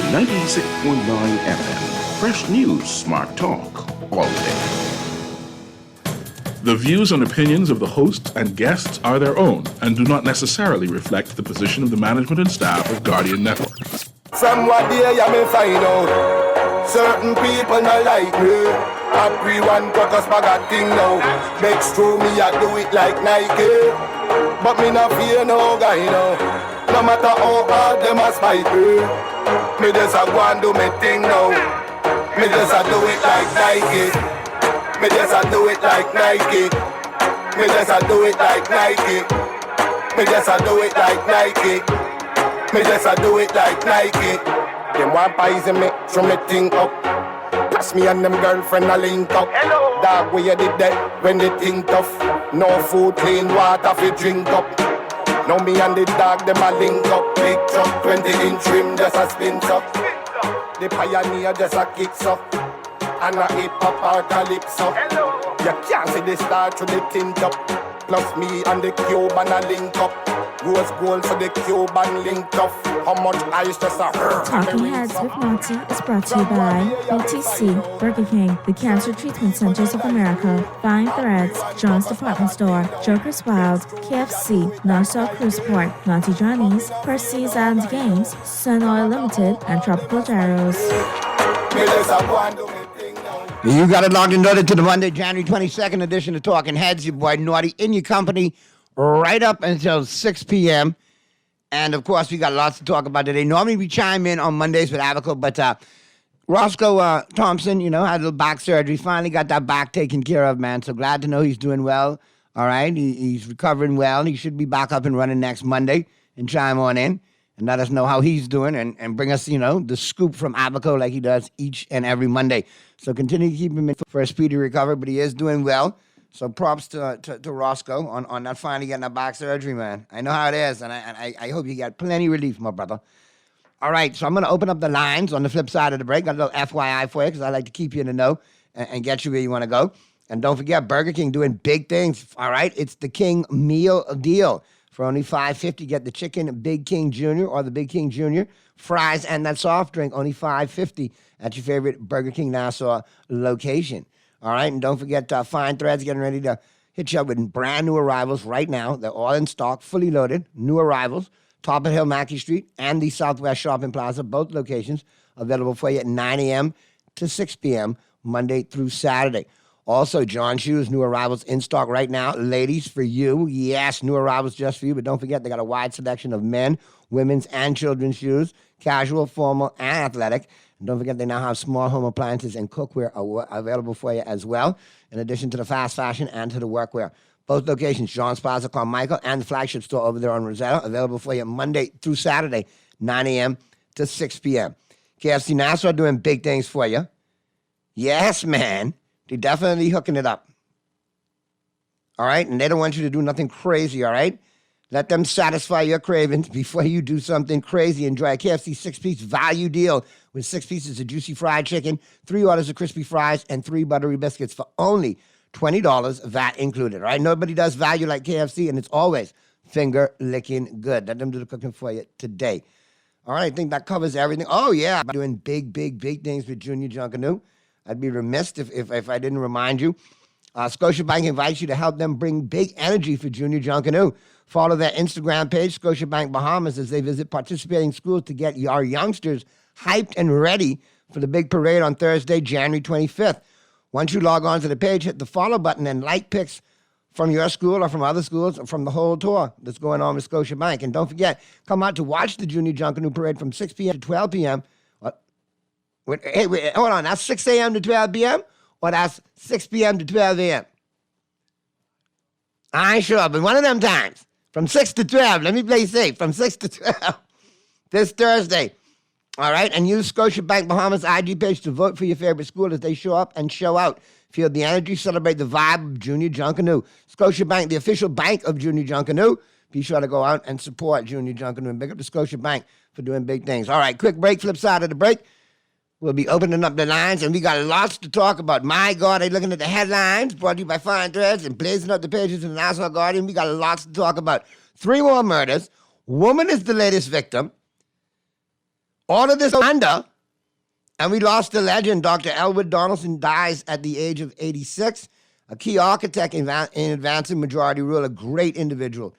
96.9 FM. Fresh news, smart talk, all day. The views and opinions of the hosts and guests are their own and do not necessarily reflect the position of the management and staff of Guardian Network. From what day you may find out, certain people not like me. Everyone got us bag a thing now. Next to me I do it like Nike, but me not fear no guy now. No matter how hard them a spite me, me just a go and do me thing now. Me just a do it like Nike. Me just a do it like Nike. Me just a do it like Nike. Me just a do it like Nike. Me just a do it like Nike. Them want poison me, throw me thing up. Pass me and them girlfriend a link up. Hello. Dog, where you did that when they think tough. No food, clean water fi drink up. Now me and the dog, them a link up. Big truck, 20-inch rim, just a spin up. The pioneer just a kicks up. And a hip-hop calypso. You can't see the star through the tint up. Plus me and the Cuban a link up. Rose gold for the Cuban link up. How much ice just a hurt. Talking Heads with Monty is brought to you by OTC, Burger King, the Cancer Treatment Centers of America, Fine Threads, John's Department Store, Joker's Wild, KFC, Nassau Cruise Port, Naughty Johnny's, Percy's and Games, Sun Oil Limited, and Tropical Gyros. You got it logged and loaded to the Monday, January 22nd edition of Talking Heads. Your boy Naughty in your company right up until 6 p.m. And, of course, we got lots to talk about today. Normally we chime in on Mondays with Abaco, but Roscoe Thompson, had a little back surgery. Finally got that back taken care of, man. So glad to know he's doing well. All right, he's recovering well. He should be back up and running next Monday and chime on in and let us know how he's doing and bring us, the scoop from Abaco like he does each and every Monday. So continue to keep him in for a speedy recovery, but he is doing well. So props to Roscoe on not finally getting that back surgery, man. I know how it is, and I hope you get plenty relief, my brother. All right, so I'm going to open up the lines on the flip side of the break. Got a little FYI for you because I like to keep you in the know and get you where you want to go. And don't forget, Burger King doing big things, all right? It's the King Meal Deal. For only $5.50, get the Chicken Big King Jr. or the Big King Jr., fries, and that soft drink, only $5.50 at your favorite Burger King Nassau location. All right, and don't forget Fine Threads getting ready to hit you up with brand new arrivals right now. They're all in stock, fully loaded, new arrivals. Top of Hill, Mackey Street, and the Southwest Shopping Plaza, both locations available for you at 9 a.m. to 6 p.m. Monday through Saturday. Also, John Shoes, new arrivals in stock right now. Ladies, for you, yes, new arrivals just for you. But don't forget, they got a wide selection of men, women's, and children's shoes, casual, formal, and athletic. And don't forget, they now have small home appliances and cookware available for you as well, in addition to the fast fashion and to the workwear. Both locations, John's Plaza, Carmichael, and the flagship store over there on Rosetta, available for you Monday through Saturday, 9 a.m. to 6 p.m. KFC Nassau doing big things for you. Yes, man. They're definitely hooking it up. All right? And they don't want you to do nothing crazy, all right? Let them satisfy your cravings before you do something crazy. Enjoy a KFC 6-piece value deal with 6 pieces of juicy fried chicken, 3 orders of crispy fries, and 3 buttery biscuits for only $20, VAT included, all right? Nobody does value like KFC, and it's always finger-licking good. Let them do the cooking for you today. All right, I think that covers everything. Oh, yeah, I'm doing big things with Junior Junkanoo. I'd be remiss if I didn't remind you. Scotiabank invites you to help them bring big energy for Junior Junkanoo. Follow their Instagram page, Scotiabank Bahamas, as they visit participating schools to get our youngsters hyped and ready for the big parade on Thursday, January 25th. Once you log on to the page, hit the follow button and like pics from your school or from other schools or from the whole tour that's going on with Scotiabank. And don't forget, come out to watch the Junior Junkanoo Parade from 6 p.m. to 12 p.m. Wait, hold on. That's 6 a.m. to 12 p.m. or that's 6 p.m. to 12 a.m.? I ain't sure, but one of them times. From 6 to 12. Let me play safe. From 6 to 12. This Thursday. All right? And use Scotiabank Bahamas IG page to vote for your favorite school as they show up and show out. Feel the energy. Celebrate the vibe of Junior Junkanoo. Scotiabank, the official bank of Junior Junkanoo. Be sure to go out and support Junior Junkanoo and big up the Scotiabank for doing big things. All right, quick break. Flip side of the break. We'll be opening up the lines, and we got lots to talk about. My God, they're looking at the headlines brought to you by Fine Threads and blazing up the pages in the Nassau Guardian. We got lots to talk about. 3 more murders. Woman is the latest victim. All of this under, and we lost the legend. Dr. Elwood Donaldson dies at the age of 86, a key architect in advancing majority rule, a great individual.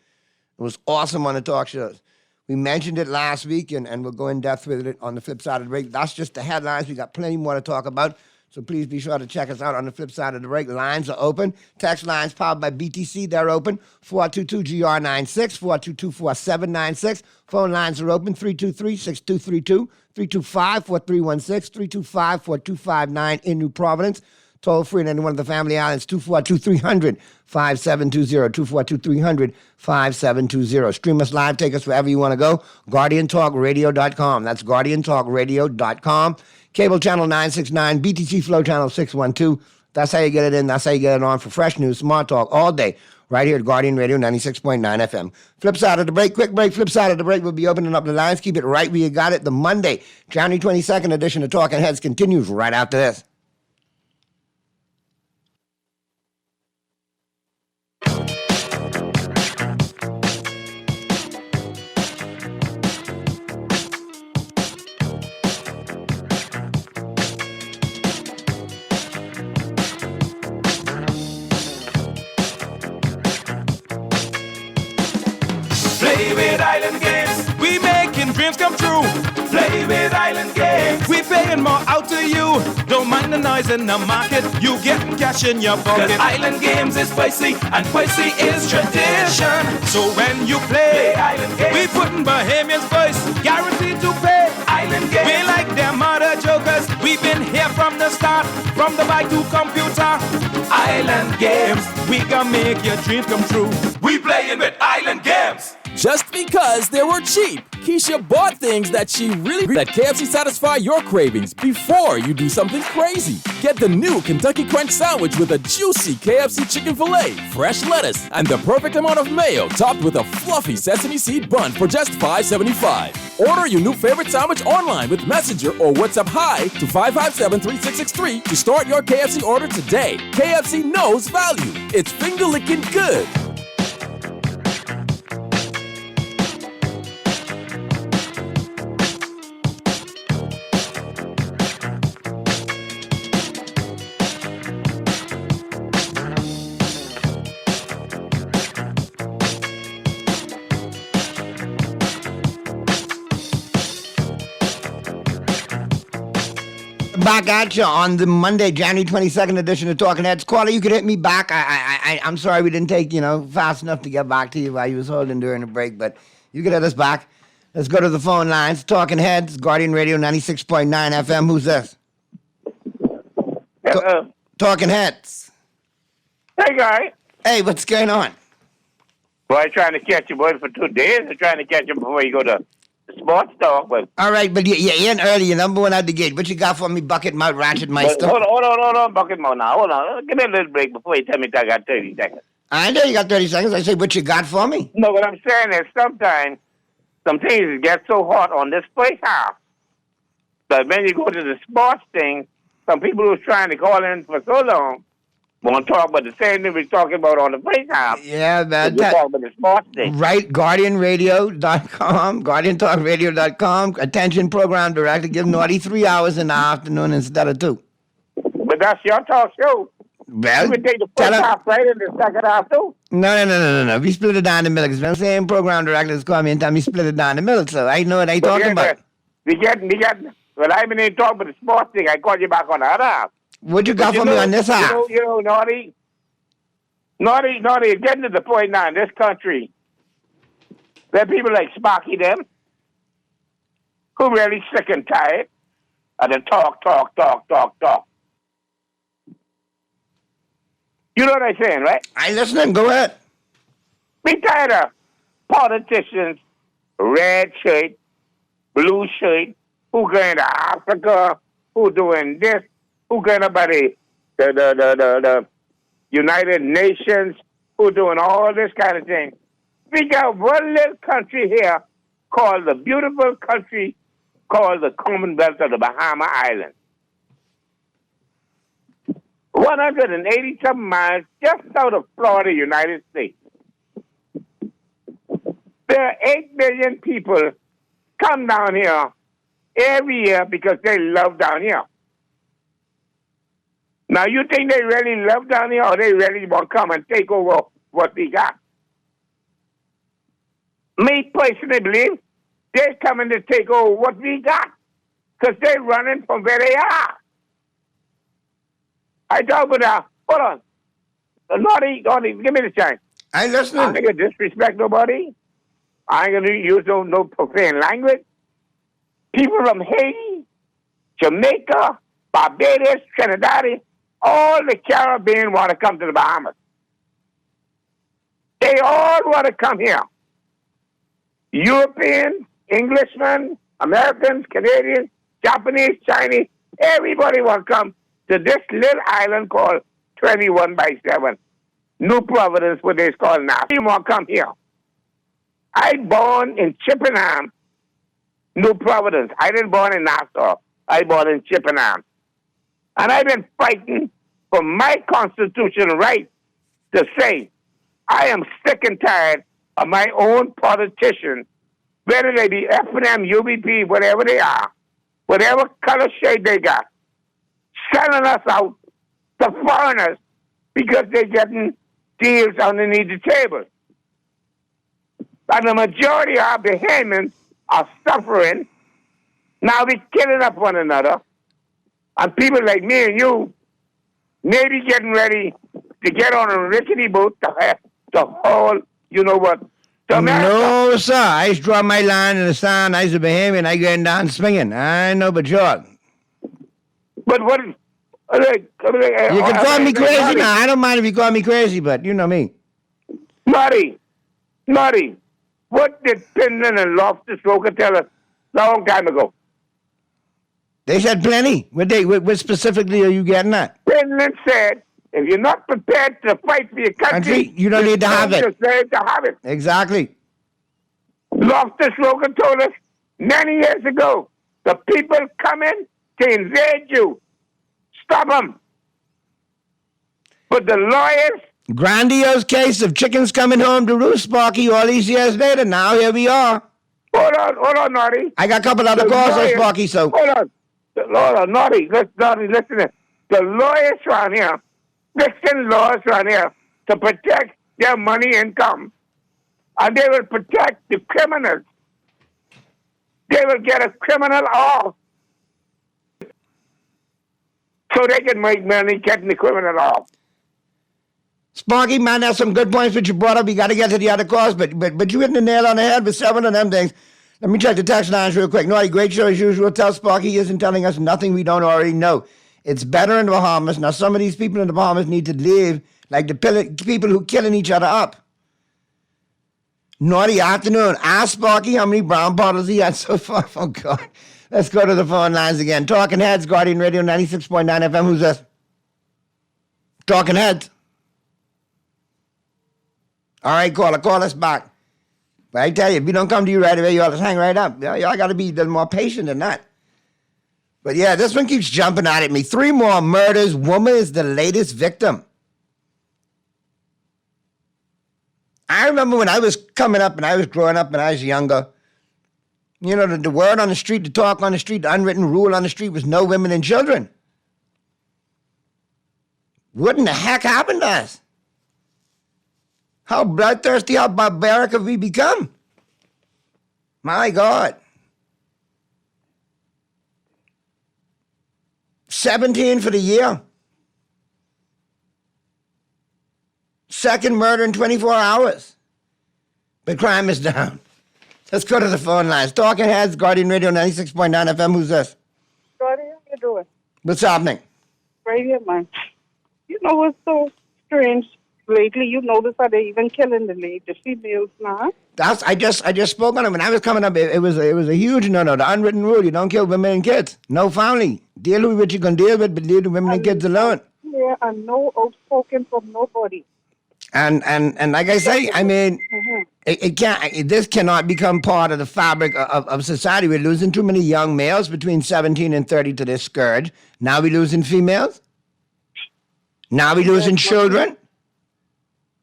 It was awesome on the talk shows. We mentioned it last week, and we'll go in depth with it on the flip side of the break. That's just the headlines. We got plenty more to talk about. So please be sure to check us out on the flip side of the break. Lines are open. Text lines powered by BTC. They're open. 422-GR96, 422-4796. Phone lines are open. 323-6232, 325-4316, 325-4259 in New Providence. Toll free in any one of the family islands, 242-300-5720, 242-300-5720. Stream us live. Take us wherever you want to go. GuardianTalkRadio.com. That's GuardianTalkRadio.com. Cable channel 969, BTC Flow channel 612. That's how you get it in. That's how you get it on for fresh news, smart talk all day, right here at Guardian Radio 96.9 FM. Flip side of the break, quick break, flip side of the break. We'll be opening up the lines. Keep it right where you got it. The Monday, January 22nd edition of Talking Heads continues right after this. Play with Island Games, we making dreams come true. Play with Island Games, we paying more out to you. Don't mind the noise in the market, you getting cash in your pocket. 'Cause Island Games is spicy, and spicy is tradition. So when you play Island Games, we putting Bahamians first, guaranteed to pay. Island Games, we like them other jokers, we've been here from the start, from the bike to computer. Island Games, we gonna make your dreams come true. We playing with Island Games. Just because they were cheap, Keisha bought things that she really that KFC satisfy your cravings before you do something crazy. Get the new Kentucky Crunch Sandwich with a juicy KFC chicken filet, fresh lettuce, and the perfect amount of mayo topped with a fluffy sesame seed bun for just $5.75. Order your new favorite sandwich online with Messenger or WhatsApp Hi to 557-3663 to start your KFC order today. KFC knows value. It's finger-licking good. Back at you on the Monday, January 22nd edition of Talking Heads. Caller, you could hit me back. I'm sorry we didn't take, fast enough to get back to you while you was holding during the break, but you could hit us back. Let's go to the phone lines. Talking Heads, Guardian Radio 96.9 FM. Who's this? Talking Heads. Hey, guy. Hey, what's going on? Boy, I'm trying to catch you, boy, for 2 days. I'm trying to catch you before you go to the sports talk. But all right, but you're in early. You're number one at the gate. What you got for me, Bucket Mouth Ratchet Meister? Hold on, Bucket Mouth now. Hold on. Give me a little break before you tell me I got 30 seconds. I know you got 30 seconds. I say, what you got for me? No, what I'm saying is sometimes some things get so hot on this playhouse that when you go to the sports thing, some people who's trying to call in for so long want to talk about the same thing we're talking about on the playhouse. Yeah, man. We're talking about the sports thing. Right, GuardianRadio.com, GuardianTalkRadio.com. Attention program director. Give Naughty 3 hours in the afternoon instead of 2. But that's your talk show. Well, you would take the first half right and the second half too. No. We split it down the middle. Because the same program directors call me and tell me split it down the middle. So I know what I talking about. We get. Well, I been talking about the sports thing. I called you back on the other half. What you got for me on this half? Naughty, getting to the point now in this country, there are people like Sparky them who really sick and tired of the talk. You know what I'm saying, right? I listening. Go ahead. Be tired of politicians, red shirt, blue shirt, who going to Africa, who doing this, who going about the United Nations, who doing all this kind of thing. We got one little country here called the beautiful country called the Commonwealth of the Bahama Islands. 187 miles just south of Florida, United States. There are 8 million people come down here every year because they love down here. Now, you think they really love down here or they really want to come and take over what we got? Me personally believe they're coming to take over what we got because they're running from where they are. I talk about hold on. Naughty, give me the chance. I I listen. ain't going to disrespect nobody. I ain't going to use no profane language. People from Haiti, Jamaica, Barbados, Trinidad, all the Caribbean want to come to the Bahamas. They all want to come here. Europeans, Englishmen, Americans, Canadians, Japanese, Chinese, everybody want to come to this little island called 21/7. New Providence, what they call now. They want to come here. I born in Chippenham, New Providence. I didn't born in Nassau. I born in Chippenham. And I've been fighting for my constitutional right to say I am sick and tired of my own politicians, whether they be F&M, UBP, whatever they are, whatever color shade they got, selling us out to foreigners because they're getting deals underneath the table. And the majority of Bahamians are suffering. Now we're killing up one another. And people like me and you may be getting ready to get on a rickety boat to haul, you know what, to America. No, sir. I just draw my line in the sand. I was a Bahamian. I getting down swinging. I know, but sure. But what... You You can call me crazy now. I don't mind if you call me crazy, but you know me. Marty, what did Penland and Loftus Roker tell us a long time ago? They said plenty. What specifically are you getting at? Penland said, if you're not prepared to fight for your country, You don't need to have it. prepared to have it. Exactly. Loftus Roker told us many years ago, the people coming to invade you. Stop them. But the lawyers... Grandiose case of chickens coming home to roost, Sparky, all these years later. Now here we are. Hold on, Naughty. I got a couple other calls there, Sparky, so... Hold on, Naughty. Naughty, listen to the lawyers around here, fixing laws around here to protect their money income. And they will protect the criminals. They will get a criminal off so they can make money getting the criminal off. Sparky, man, that's some good points that you brought up. We got to get to the other calls, but you hit the nail on the head with several of them things. Let me check the text lines real quick. Naughty, great show as usual. Tell Sparky he isn't telling us nothing we don't already know. It's better in the Bahamas. Now, some of these people in the Bahamas need to live like the people who killing each other up. Naughty afternoon. Ask Sparky how many brown bottles he had so far. Oh, God. Let's go to the phone lines again. Talking Heads, Guardian Radio 96.9 FM. Who's this? Talking Heads. All right, caller, call us back. But I tell you, if we don't come to you right away, you ought to hang right up. Y'all got to be a little more patient than that. But yeah, this one keeps jumping out at me. 3 more murders. Woman is the latest victim. I remember when I was coming up and I was growing up and I was younger, you know, the word on the street, the talk on the street, the unwritten rule on the street was no women and children. What in the heck happened to us? How bloodthirsty, how barbaric have we become? My God. 17 for the year. Second murder in 24 hours. But crime is down. Let's go to the phone lines. Talking Heads, Guardian Radio 96.9 FM. Who's this? Shorty, how you doing? What's happening? Right here, man. You know what's so strange? Lately, you notice how they even killing the females now. I just spoke on it. When I was coming up, it was a huge no-no. The unwritten rule, you don't kill women and kids. No family. Deal with what you can deal with, but leave the women and kids alone. Yeah, and no outspoken from nobody. And like I say, I mean, it can't. This cannot become part of the fabric of society. We're losing too many young males between 17 and 30 to this scourge. Now we're losing females. Now we're losing children.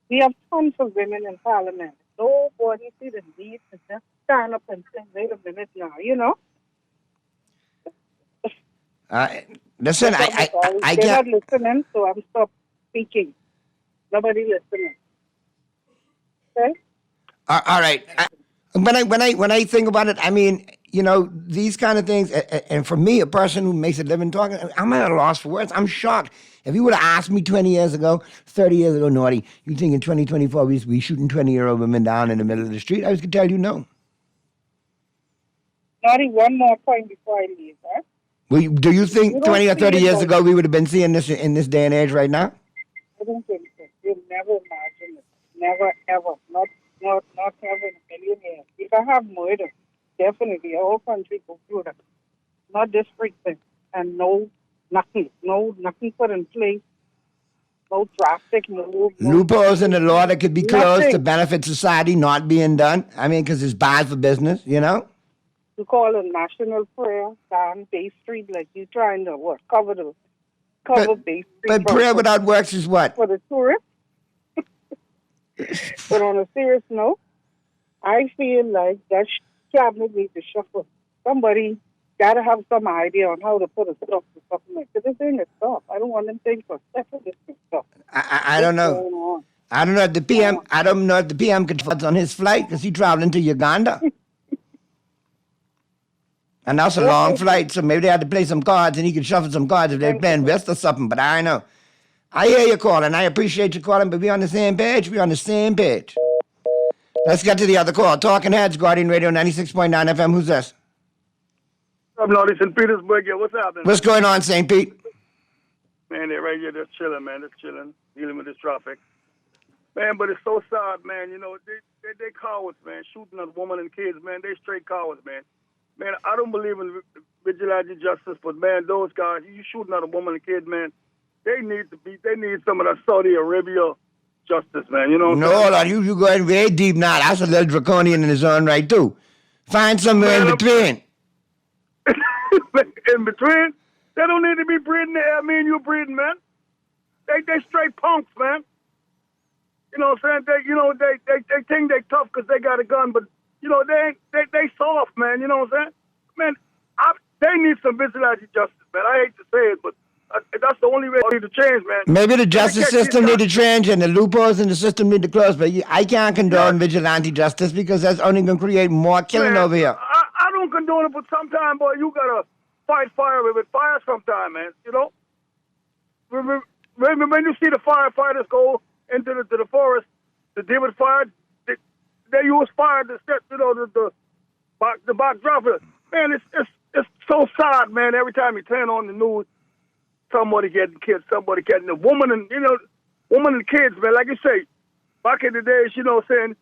We have tons of women in parliament. Nobody see the need to just stand up and say, wait a minute now, you know? Listen, I They're can't. not listening, so I'm stop speaking. Nobody listening. Okay? All right. When I think about it, I mean, you know, these kind of things, and for me, a person who makes a living talking, I'm at a loss for words. I'm shocked. If you would have asked me 20 years ago, 30 years ago, Naughty, you think in 2024 we shooting 20-year-old women down in the middle of the street? I was going to tell you no. Naughty, one more point before I leave, huh? Well, do you think You don't 20 or see 30 it, years though. ago we would have been seeing this in this day and age right now? I don't think so. You'll never imagine it. Never, ever. Not ever in a million years. If I have murder, definitely a whole country go through that. Not this frequent. And nothing put in place. No drastic move. No, Loopholes in the law that could be closed to Nothing. benefit society not being done. I mean, because it's bad for business, you know? You call a national prayer down Bay Street like you trying to what? Cover Bay Street. But prayer without works is what? For the tourists. But on a serious note, I feel like that cabinet needs to shuffle. Somebody got to have some idea on how to put a stop to something like this. This ain't a stop. I don't want them things for separate stuff. I don't know. I don't know if the PM. I don't know if the PM could focus on his flight because he traveling to Uganda, and that's a long flight. So maybe they had to play some cards, and he could shuffle some cards if they're playing whist or something. But I don't know. I hear you calling. I appreciate you calling, but we on the same page. We on the same page. Let's get to the other call. Talking Heads, Guardian Radio 96.9 FM. Who's this? I'm Naughty, St. Petersburg. Yeah, what's happening? What's going on, St. Pete? Man, they're right here. They're chilling, man. They're chilling, dealing with this traffic. Man, but it's so sad, man. You know, they cowards, man. Shooting at women and kids, man. They straight cowards, man. Man, I don't believe in vigilante justice, but, man, those guys, you shooting at a woman and kid, man, they need some of that Saudi Arabia justice, man. You know what I'm saying? No, Lord, you going very deep now. That's a little draconian in his own right, too. Find somewhere in between. In between, they don't need to be breathing the air me and you breathing, man. They straight punks, man. You know what I'm saying? They think they tough because they got a gun, but you know they soft, man. You know what I'm saying? Man, they need some vigilante justice, man. I hate to say it, but that's the only way to change, man. Maybe the justice system need to change and the loopholes in the system need to close, but I can't condone vigilante justice because that's only going to create more killing Man, over here. I don't condone it, but sometimes, boy, you gotta fight fire with fire sometime, man. You know? When you see the firefighters go into the forest to deal with fire, they use fire to set, you know, the backdrop. Man, it's so sad, man. Every time you turn on the news, somebody getting killed, somebody getting a woman and kids, man. Like you say, back in the days, you know, saying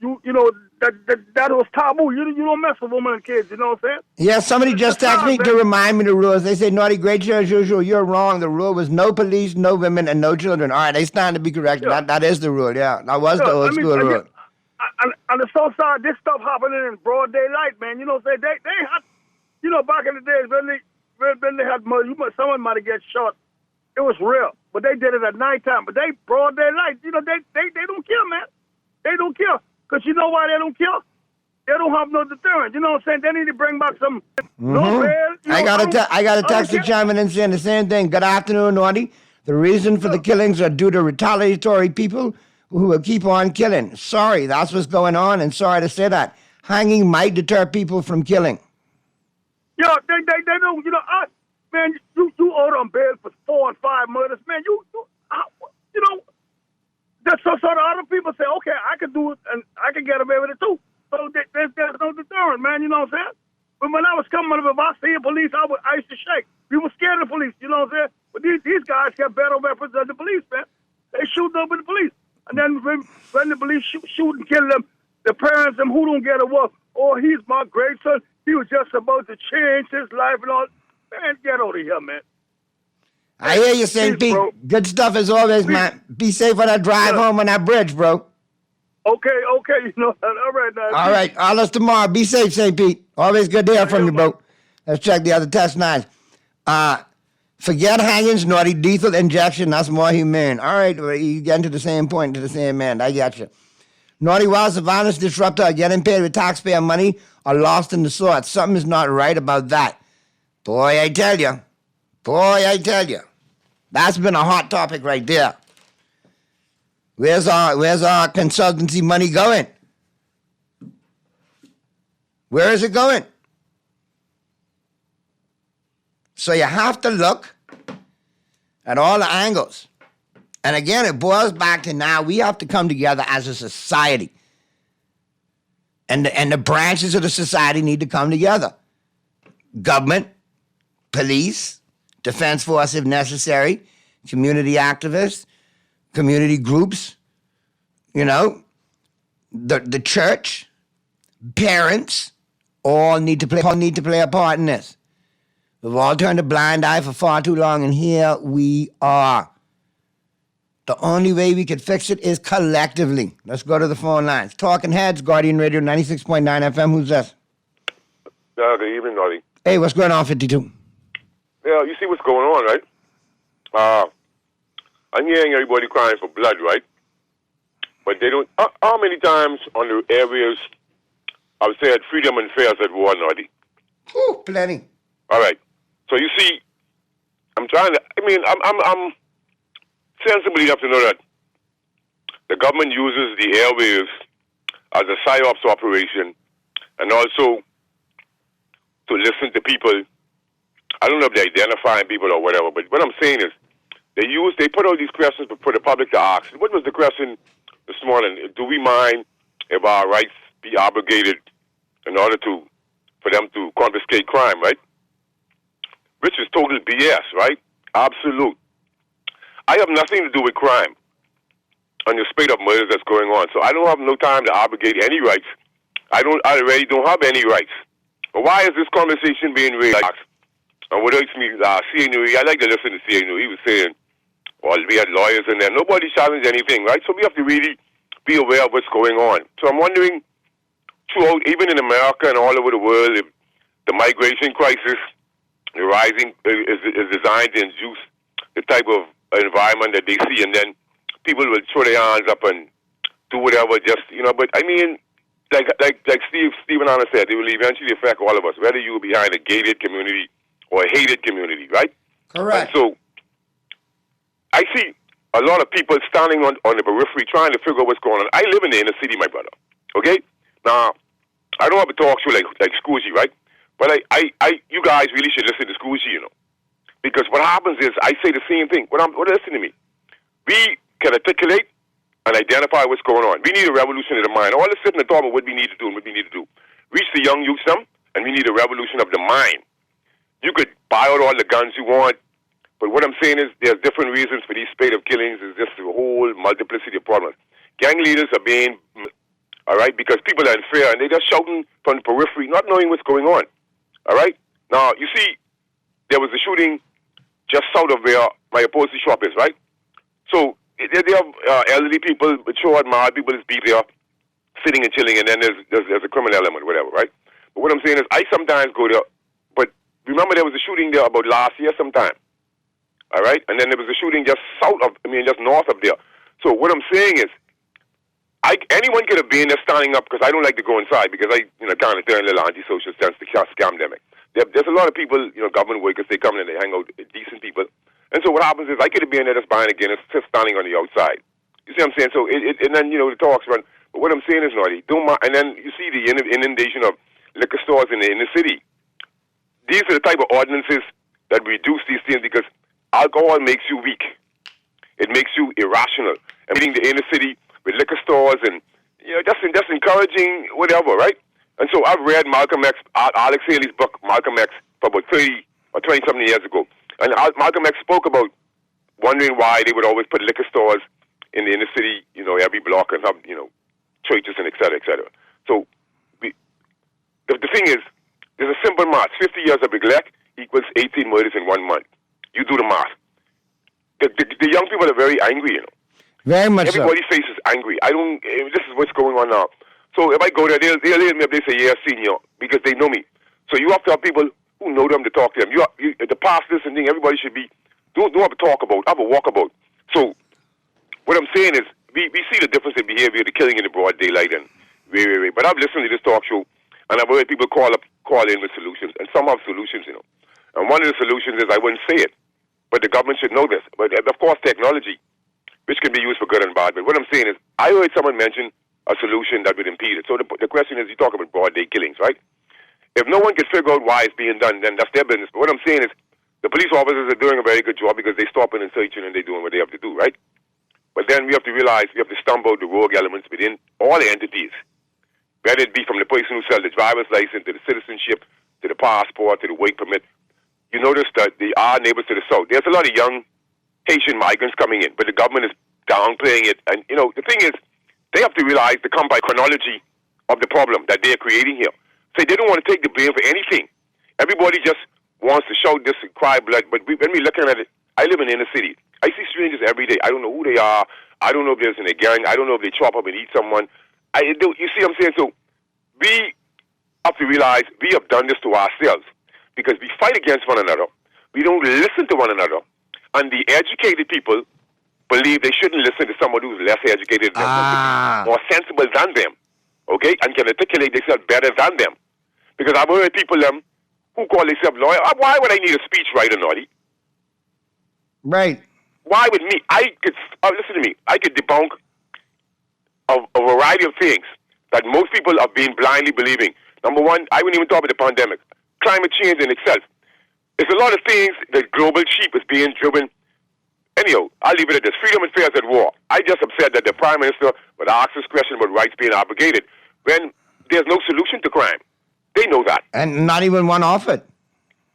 you know that was taboo. You don't mess with women and kids. You know what I'm saying? Yeah, somebody just texted me to remind me the rules. They say, Naughty, great show as usual. You're wrong. The rule was no police, no women, and no children. All right, they stand to be corrected. Yeah. That is the rule, yeah. That was the old school rule. And it's so sad, this stuff happening in broad daylight, man. You know what I'm saying? They had, you know, back in the days when they had murder, someone might have get shot. It was real. But they did it at nighttime. But they broad daylight. You know, they don't kill, man. They don't kill. Because you know why they don't kill? They don't have no deterrent. You know what I'm saying? They need to bring back some no bail. You know, I got a text to chiming in saying the same thing. Good afternoon, Naughty. The reason for the killings are due to retaliatory people who will keep on killing. Sorry, that's what's going on, and sorry to say that. Hanging might deter people from killing. Yeah, they don't. You know, man, you out on bail for 4 and 5 murders, man. You know. So the other people say, okay, I can do it, and I can get away with it too. So there's no deterrent, man. You know what I'm saying? But when I was coming up, if I see a police, I used to shake. We were scared of the police. You know what I'm saying? But these guys have better weapons than the police, man. They shoot up with the police, and then when the police shoot and kill them, the parents them who don't get a work. Oh, he's my great son. He was just about to change his life and all. Man, get out of here, man. I hear you, St. Pete. Bro. Good stuff as always, man. Be safe on that drive home on that bridge, bro. Okay, you know. All right, now. All right, all us tomorrow. Be safe, St. Pete. Always good to hear from you, bro. Let's check the other test lines. Forget hangings, Naughty. Lethal injection, that's more humane. All right, you get to the same point, to the same end. I got you. Naughty, whilst the violence disruptor are getting paid with taxpayer money are lost in the sauce. Something is not right about that. Boy, I tell you. Boy, I tell you, that's been a hot topic right there. Where's our consultancy money going? Where is it going? So you have to look at all the angles. And again, it boils back to now we have to come together as a society. And the branches of the society need to come together. Government, police, defense force if necessary, community activists, community groups, the church, parents, all need to play a part in this. We've all turned a blind eye for far too long, and here we are. The only way we can fix it is collectively. Let's go to the phone lines. Talking Heads, Guardian Radio 96.9 FM. Who's this? Good evening, Noddy. Hey, what's going on, 52? Yeah, you see what's going on, right? I'm hearing everybody crying for blood, right? But they don't. How many times on the areas I've said freedom and fair at war, Noddy? Ooh, plenty. All right. So you see, I'm sensible enough to know that the government uses the airwaves as a psyops operation and also to listen to people. I don't know if they're identifying people or whatever, but what I'm saying is they put all these questions for the public to ask. What was the question this morning? Do we mind if our rights be obligated in order for them to confiscate crime, right? Which is total BS, right? Absolute. I have nothing to do with crime and the spate of murders that's going on. So I don't have no time to obligate any rights. I already don't have any rights. But why is this conversation being raised? And what hurts me, C.A. Newey, I like to listen to C.A. Newey. He was saying, well, we had lawyers in there. Nobody challenged anything, right? So we have to really be aware of what's going on. So I'm wondering, throughout, even in America and all over the world, if the migration crisis, the rising, is designed to induce the type of environment that they see, and then people will throw their hands up and do whatever, but I mean, like Stephen Anna said, it will eventually affect all of us, whether you're behind a gated community or a hated community, right? Correct. And so I see a lot of people standing on the periphery trying to figure out what's going on. I live in the inner city, my brother, okay? Now, I don't have a talk show like Scoozy, right? But you guys really should listen to Scoozy, Because what happens is, I say the same thing. Listen to me. We can articulate and identify what's going on. We need a revolution of the mind. All this sitting and talking about what we need to do and what we need to do. Reach the young youth and we need a revolution of the mind. You could buy out all the guns you want, but what I'm saying is there's different reasons for these spate of killings. There's just a whole multiplicity of problems. Gang leaders are being, all right, because people are unfair and they're just shouting from the periphery, not knowing what's going on. All right? Now, you see, there was a shooting just south of where my upholstery shop is, right? So they have elderly people, mature, mild people is be there sitting and chilling, and then there's a criminal element, whatever, right? But what I'm saying is I sometimes go there, but remember there was a shooting there about last year sometime, all right? And then there was a shooting just just north of there. So what I'm saying is anyone could have been there standing up, because I don't like to go inside because I kind of turn a little antisocial sense to scam them. There's a lot of people, government workers, they come in and they hang out, decent people. And so what happens is I could have been there just buying again, just standing on the outside. You see what I'm saying? So and then, the talks run. But what I'm saying is, Noddy, and then you see the inundation of liquor stores in the city. These are the type of ordinances that reduce these things, because alcohol makes you weak. It makes you irrational. And meeting the inner city with liquor stores and, just encouraging whatever, right? And so I've read Malcolm X, Alex Haley's book, Malcolm X, for about 30 or 20-something years ago. And Malcolm X spoke about wondering why they would always put liquor stores in the inner city, every block, and have, churches and et cetera, et cetera. So the thing is, there's a simple math. 50 years of neglect equals 18 murders in 1 month. You do the math. The young people are very angry, Very much Everybody's face is angry. This is what's going on now. So if I go there, they'll hit me up, they say, yeah, senior, because they know me. So you have to have people who know them to talk to them. The pastors and thing, everybody should be, don't have a talk about, have a walk about. So what I'm saying is, we see the difference in behavior, the killing in the broad daylight, and way. But I've listened to this talk show, and I've heard people call in with solutions, and some have solutions, And one of the solutions is I wouldn't say it, but the government should know this. But of course, technology, which can be used for good and bad. But what I'm saying is, I heard someone mention a solution that would impede it. So the question is, you talk about broad day killings, right? If no one can figure out why it's being done, then that's their business. But what I'm saying is, the police officers are doing a very good job because they stop in and searching and they're doing what they have to do, right? But then we have to realize we have to stump out the rogue elements within all the entities, whether it be from the person who sells the driver's license to the citizenship to the passport to the work permit. You notice that our neighbors to the south, there's a lot of young Haitian migrants coming in, but the government is downplaying it. And, you know, the thing is, they have to realize to come by chronology of the problem that they're creating here. So they don't want to take the blame for anything. Everybody just wants to shout this and cry blood. But when we're looking at it, I live in the inner city. I see strangers every day. I don't know who they are. I don't know if there's in a gang. I don't know if they chop up and eat someone. You see what I'm saying? So we have to realize we have done this to ourselves because we fight against one another. We don't listen to one another. And the educated people believe they shouldn't listen to someone who's less educated than them, more sensible than them, okay, and can articulate themselves better than them. Because I've heard people who call themselves lawyers. Why would I need a speechwriter, Naughty? Right. Why would me? Listen to me. I could debunk a variety of things that most people are being blindly believing. Number one, I wouldn't even talk about the pandemic. Climate change in itself. There's a lot of things that global sheep is being driven. Anyhow, I'll leave it at this. Freedom and affairs at war. I just upset that the Prime Minister would ask this question about rights being abrogated when there's no solution to crime. They know that. And not even one offered.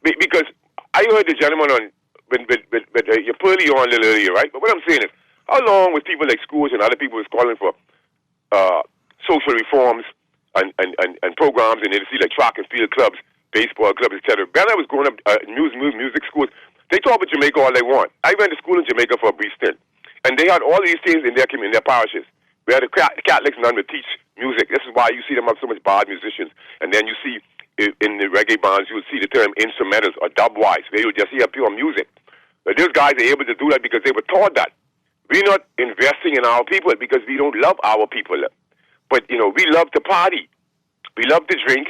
Because I heard the gentleman on, you're purely on a little earlier, right? But what I'm saying is, how long with people like schools and other people is calling for social reforms and programs in the city like track and field clubs, baseball clubs, etc. When I was growing up in music schools, they talk about Jamaica all they want. I went to school in Jamaica for a brief stint, and they had all these things in their parishes where the Catholics none would teach music. This is why you see them have so much bad musicians. And then you see in the reggae bands, you will see the term instrumentals or dubwise, where you just hear pure music. But these guys are able to do that because they were taught that. We're not investing in our people because we don't love our people. But, you know, we love to party. We love to drink,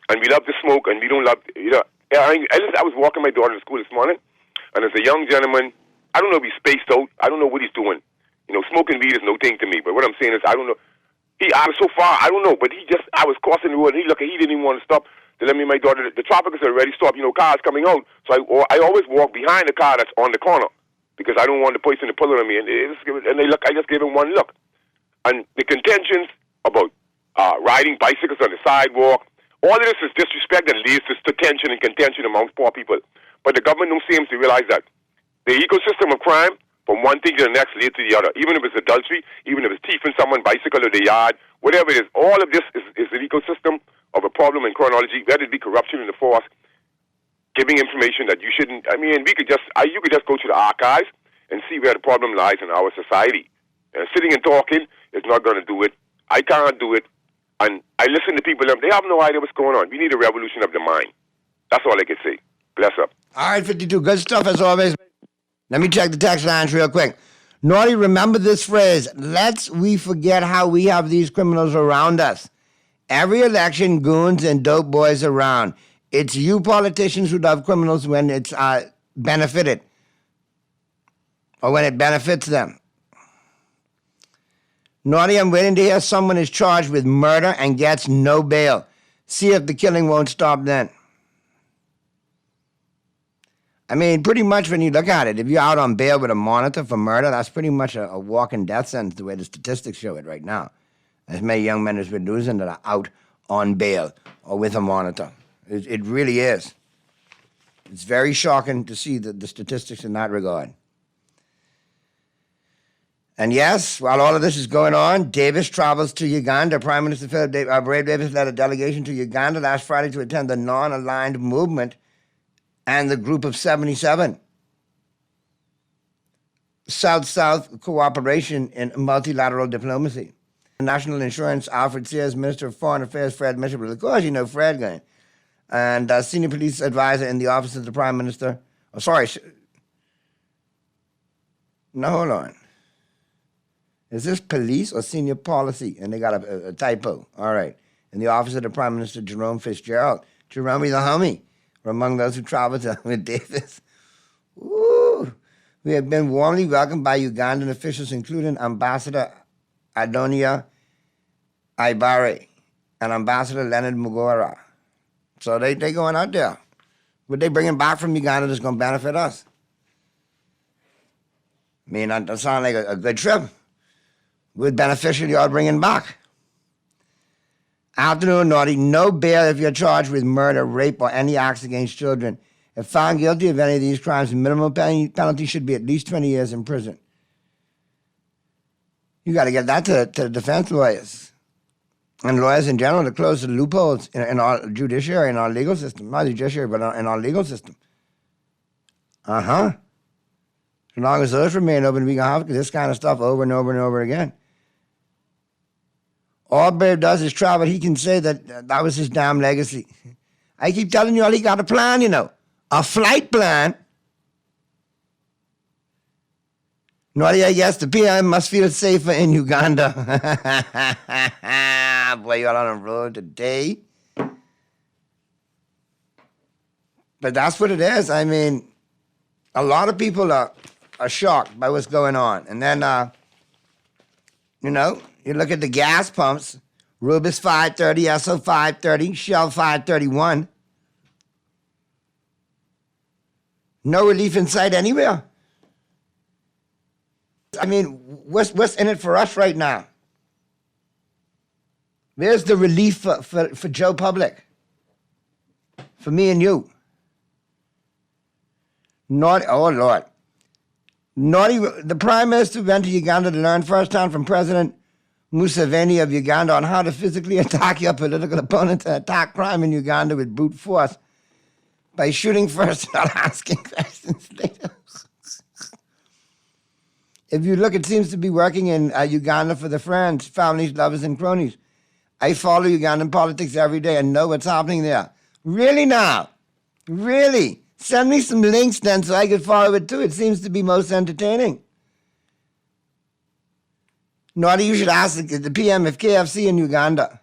and we love to smoke, and we don't love, you know. I was walking my daughter to school this morning, and there's a young gentleman, I don't know if he's spaced out. I don't know what he's doing. You know, smoking weed is no thing to me. But what I'm saying is, I don't know. I was so far, I don't know. But I was crossing the road, and he didn't even want to stop to let me and my daughter, the traffic is already stopped, you know, cars coming out. So I always walk behind the car that's on the corner because I don't want the person to pull on me. And I just gave him one look. And the contentions about riding bicycles on the sidewalk, all of this is disrespect and leads to tension and contention amongst poor people. But the government don't seem to realize that. The ecosystem of crime, from one thing to the next, leads to the other. Even if it's adultery, even if it's thieving someone's bicycle or the yard, whatever it is, all of this is an ecosystem of a problem in chronology, whether it be corruption in the force, giving information that you shouldn't. I mean, you could just go to the archives and see where the problem lies in our society. And sitting and talking is not going to do it. I can't do it. And I listen to people, they have no idea what's going on. We need a revolution of the mind. That's all I can say. Bless up. All right, 52. Good stuff as always. Let me check the text lines real quick. Naughty, remember this phrase. Lest we forget how we have these criminals around us. Every election, goons and dope boys around. It's you politicians who love criminals when it's benefited. Or when it benefits them. Naughty, I'm waiting to hear someone is charged with murder and gets no bail. See if the killing won't stop then. I mean, pretty much when you look at it, if you're out on bail with a monitor for murder, that's pretty much a walking death sentence the way the statistics show it right now. As many young men as we're losing that are out on bail or with a monitor. It really is. It's very shocking to see the statistics in that regard. And yes, while all of this is going on, Davis travels to Uganda. Prime Minister Brave Davis led a delegation to Uganda last Friday to attend the Non-Aligned Movement and the Group of 77. South-South cooperation in multilateral diplomacy. National Insurance, Alfred Sears, Minister of Foreign Affairs, Fred Mitchell. Of course, you know Fred going. And senior police advisor in the office of the Prime Minister. Oh, sorry. No, hold on. Is this police or senior policy? And they got a typo. All right. In the office of the Prime Minister, Jerome Fitzgerald. Jerome, the homie. were among those who traveled with Davis. Ooh. We have been warmly welcomed by Ugandan officials, including Ambassador Adonia Ibare and Ambassador Leonard Mugora. So they going out there. What they bringing back from Uganda that's going to benefit us. I mean, that sounds like a good trip. Good beneficial y'all bringing back. Afternoon, Naughty. No bail if you're charged with murder, rape, or any acts against children. If found guilty of any of these crimes, the minimum penalty should be at least 20 years in prison. You got to get that to the defense lawyers and lawyers in general to close the loopholes in our judiciary, in our legal system. Not the judiciary, but in our legal system. Uh-huh. As long as those remain open, we can have this kind of stuff over and over and over again. All Babe does is travel. He can say that that was his damn legacy. I keep telling you all, he got a plan, you know. A flight plan. Naughty, I guess the PM must feel safer in Uganda. Boy, you're on the road today. But that's what it is. I mean, a lot of people are shocked by what's going on. And then, you know, you look at the gas pumps, Rubis 530, Esso 530, Shell 531. No relief in sight anywhere. I mean, what's in it for us right now? Where's the relief for Joe Public? For me and you? Oh, Lord. Naughty, the Prime Minister went to Uganda to learn firsthand from President Museveni of Uganda on how to physically attack your political opponent to attack crime in Uganda with brute force by shooting first and not asking questions later. If you look, it seems to be working in Uganda for the friends, families, lovers, and cronies. I follow Ugandan politics every day and know what's happening there. Really now? Really? Send me some links then so I can follow it too. It seems to be most entertaining. Naughty, you should ask the PM if KFC in Uganda.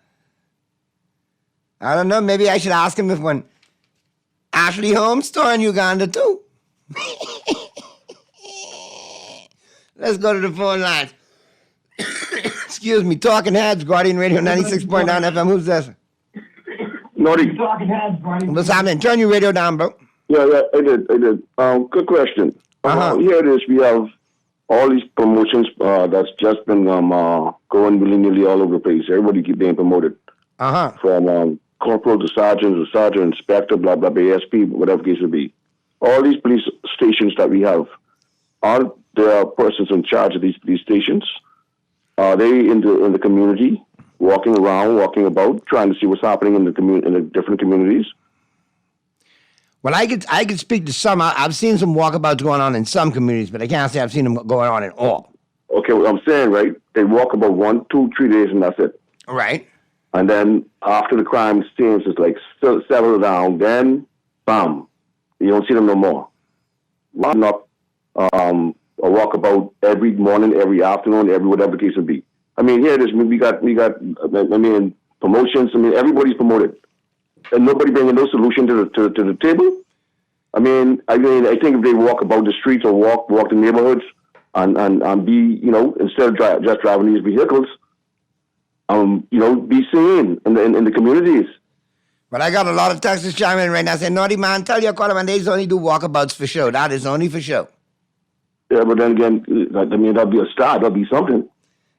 I don't know, maybe I should ask him if when Ashley Holmes store in Uganda too. Let's go to the phone lines. Excuse me, Talking Heads, Guardian Radio 96.9 FM. Who's this? Naughty. What's happening? Turn your radio down, bro. Yeah, I did. Good question. Here it is. We have all these promotions that's just been going willy-nilly all over the place. Everybody keep being promoted. From corporal to sergeant to sergeant, inspector, blah, blah, blah, ASP, whatever the case would be. All these police stations that we have, are there persons in charge of these police stations? Are they in the community, walking around, walking about, trying to see what's happening in the different communities? Well, I could speak to some. I've seen some walkabouts going on in some communities, but I can't say I've seen them going on in all. Okay, what I'm saying, right? They walk about 1, 2, 3 days, and that's it. Right. And then after the crime scenes, it's like settle down. Then, bam, you don't see them no more. Not a walkabout every morning, every afternoon, every whatever the case would be. I mean, here it is. We got. I mean, promotions. I mean, everybody's promoted, and nobody bringing no solution to the table. I mean, I think if they walk about the streets or walk the neighborhoods and be, you know, instead of just driving these vehicles, you know, be seen in the communities. But I got a lot of Texas chiming in right now saying, Naughty man, tell your caller, man, they only do walkabouts for show. That is only for show. Yeah, but then again, I mean, that'll be a start. That'll be something.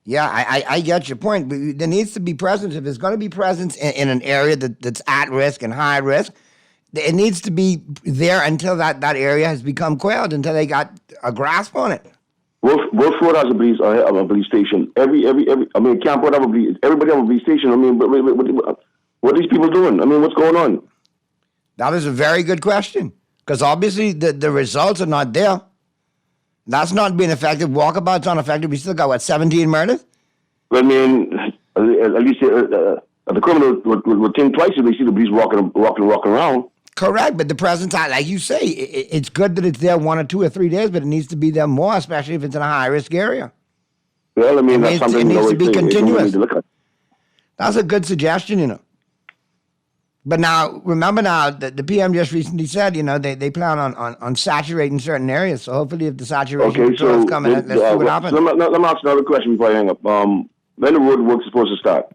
Yeah, I get your point. But there needs to be presence. If there's going to be presence in an area that's at risk and high risk, it needs to be there until that area has become quelled, until they got a grasp on it. Wolf Road has a police station. I mean, Camp Road have a police. Everybody have a police station. I mean, what are these people doing? I mean, what's going on? That is a very good question, because obviously the results are not there. That's not being effective. Walkabout's not effective. We still got, 17 murders? I mean, at least the criminal would think twice if they see the police walking around. Correct, but the presence, like you say, it's good that it's there 1 or 2 or 3 days, but it needs to be there more, especially if it's in a high-risk area. Well, I mean, that's something it needs to be continuous. To look at. That's a good suggestion, you know. But now, remember now, the PM just recently said, they plan on saturating certain areas. So hopefully if the saturation control is coming, let's see what happens. Let me ask another question before I hang up. When the road work is supposed to start?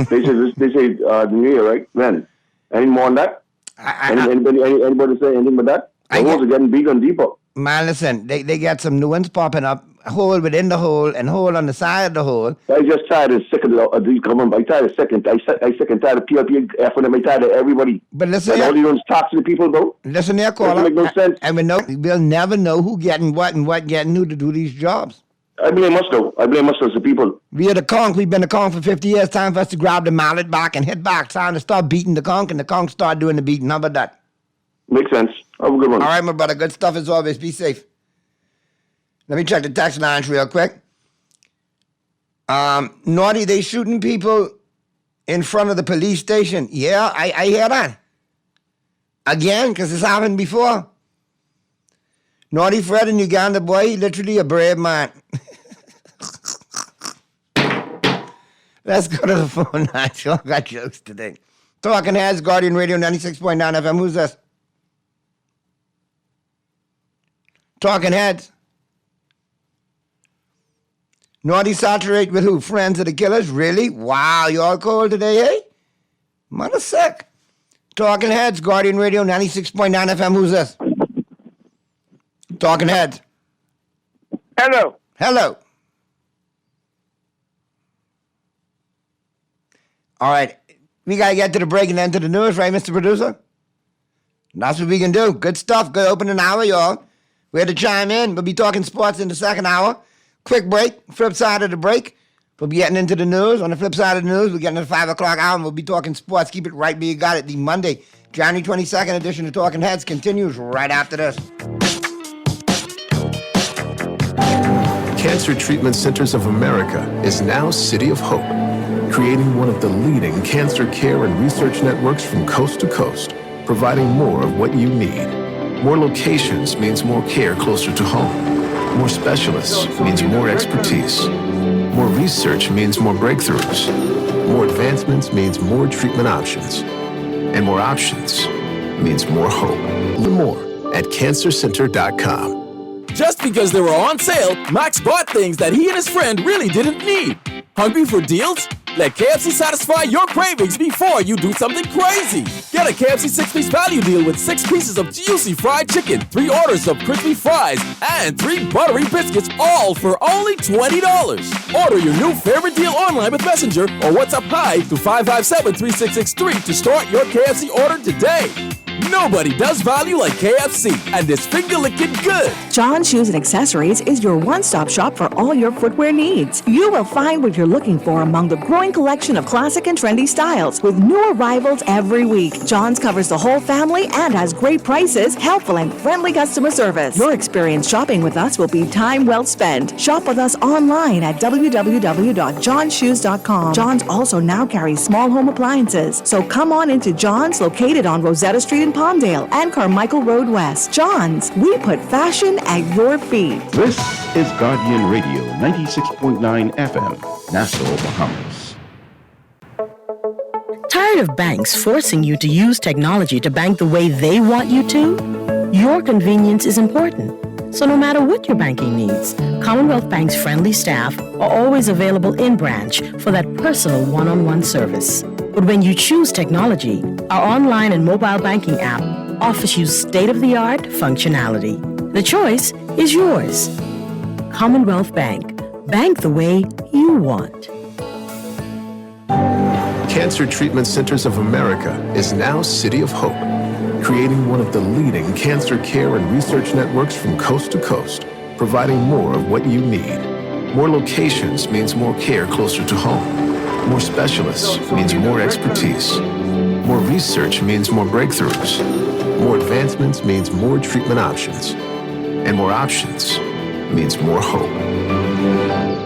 They say the new year, right? When? Any more on that? Anybody say anything about that? The roads are getting bigger and deeper. Man, listen, they get some new ones popping up, hole within the hole and hole on the side of the hole. I just tired and sick of these government. I tired of sick and tired of PLP effort. I'm tired of everybody. But listen, and all you don't talk to the people about. Listen here, caller. Doesn't make no sense. And we'll never know who getting what and what getting who to do these jobs. I blame us though. I blame us as the people. We are the conch. We've been the conch for 50 years. Time for us to grab the mallet back and hit back. Time to start beating the conch and the conch start doing the beating. How about that? Makes sense. Have a good one. All right, my brother. Good stuff as always. Be safe. Let me check the text lines real quick. Naughty, they shooting people in front of the police station. Yeah, I hear that. Again, because it's happened before. Naughty Fred in Uganda, boy, he literally a brave man. Let's go to the phone line. I got jokes today. Talking Heads, Guardian Radio 96.9 FM. Who's this? Talking Heads. Naughty saturate with who? Friends of the Killers? Really? Wow, you all cold today, eh? Mother sick. Talking Heads, Guardian Radio 96.9 FM. Who's this? Talking Heads. Hello. Hello. All right. We got to get to the break and then to the news, right, Mr. Producer? That's what we can do. Good stuff. Good opening hour, y'all. We had to chime in. We'll be talking sports in the second hour. Quick break. Flip side of the break. We'll be getting into the news. On the flip side of the news, we're getting to the 5 o'clock hour, and we'll be talking sports. Keep it right where you got it. The Monday, January 22nd edition of Talking Heads continues right after this. Cancer Treatment Centers of America is now City of Hope, creating one of the leading cancer care and research networks from coast to coast, providing more of what you need. More locations means more care closer to home. More specialists means more expertise. More research means more breakthroughs. More advancements means more treatment options. And more options means more hope. Learn more at cancercenter.com. Just because they were on sale, Max bought things that he and his friend really didn't need. Hungry for deals? Let KFC satisfy your cravings before you do something crazy. Get a KFC 6-piece value deal with 6 pieces of juicy fried chicken, 3 orders of crispy fries, and 3 buttery biscuits, all for only $20. Order your new favorite deal online with Messenger or WhatsApp Hi to 557-3663 to start your KFC order today. Nobody does value like KFC, and this finger-licking good. John Shoes and Accessories is your one-stop shop for all your footwear needs. You will find what you're looking for among the growing collection of classic and trendy styles with new arrivals every week. John's covers the whole family and has great prices, helpful and friendly customer service. Your experience shopping with us will be time well spent. Shop with us online at www.johnshoes.com. John's also now carries small home appliances, so come on into John's, located on Rosetta Street in Palmdale and Carmichael Road West. John's, we put fashion at your feet. This is Guardian Radio 96.9 FM, Nassau, Bahamas. Tired of banks forcing you to use technology to bank the way they want you to? Your convenience is important. So no matter what your banking needs, Commonwealth Bank's friendly staff are always available in branch for that personal one-on-one service. But when you choose technology, our online and mobile banking app offers you state-of-the-art functionality. The choice is yours. Commonwealth Bank. Bank the way you want. Cancer Treatment Centers of America is now City of Hope, creating one of the leading cancer care and research networks from coast to coast, providing more of what you need. More locations means more care closer to home. More specialists means more expertise. More research means more breakthroughs. More advancements means more treatment options. And more options means more hope.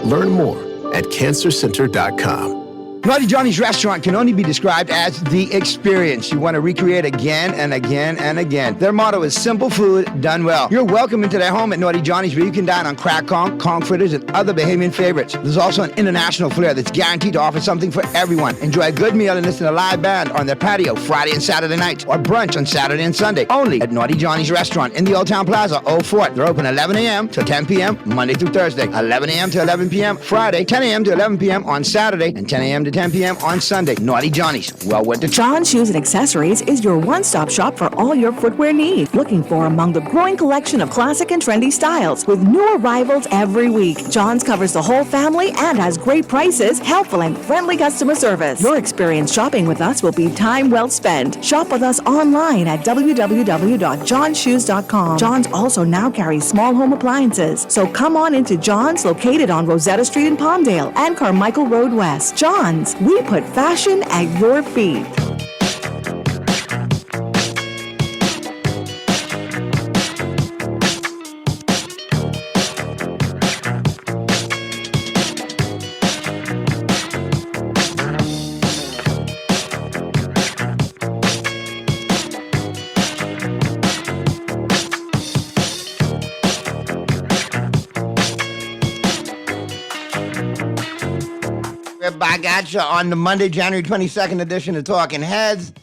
Learn more at cancercenter.com. Naughty Johnny's restaurant can only be described as the experience you want to recreate again and again and again. Their motto is simple food done well. You're welcome into their home at Naughty Johnny's, where you can dine on crack conch fritters, and other Bahamian favorites. There's also an international flair that's guaranteed to offer something for everyone. Enjoy a good meal and listen to a live band on their patio Friday and Saturday nights, or brunch on Saturday and Sunday, only at Naughty Johnny's restaurant in the Old Town Plaza, Old Fort. They're open 11 a.m. to 10 p.m. Monday through Thursday, 11 a.m. to 11 p.m. Friday, 10 a.m. to 11 p.m. on Saturday, and 10 a.m. to 10 p.m. on Sunday. Naughty Johnny's. Well worth the John Shoes and Accessories is your one-stop shop for all your footwear needs. Looking for among the growing collection of classic and trendy styles with new arrivals every week. John's covers the whole family and has great prices, helpful and friendly customer service. Your experience shopping with us will be time well spent. Shop with us online at www.johnshoes.com. John's also now carries small home appliances. So come on into John's, located on Rosetta Street in Palmdale and Carmichael Road West. John's, we put fashion at your feet. We're back at you on the Monday, January 22nd edition of Talking Heads.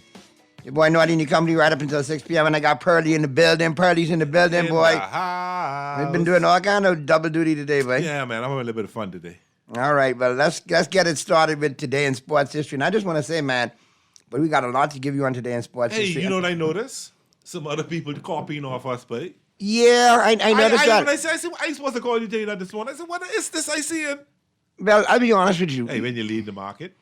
Your boy Naughty and your company right up until 6 p.m. And I got Pearly in the building. Pearly's in the building, boy. We've been doing all kind of double duty today, boy. Yeah, man. I'm having a little bit of fun today. All right, well, let's get it started with Today in Sports History. And I just want to say, man, but we got a lot to give you on Today in Sports History. Hey, you know what I noticed? Some other people copying off us, boy. Yeah, I noticed that. When I said, I supposed to call you that this morning. I said, what is this I see it? Well, I'll be honest with you. Hey, when you lead the market.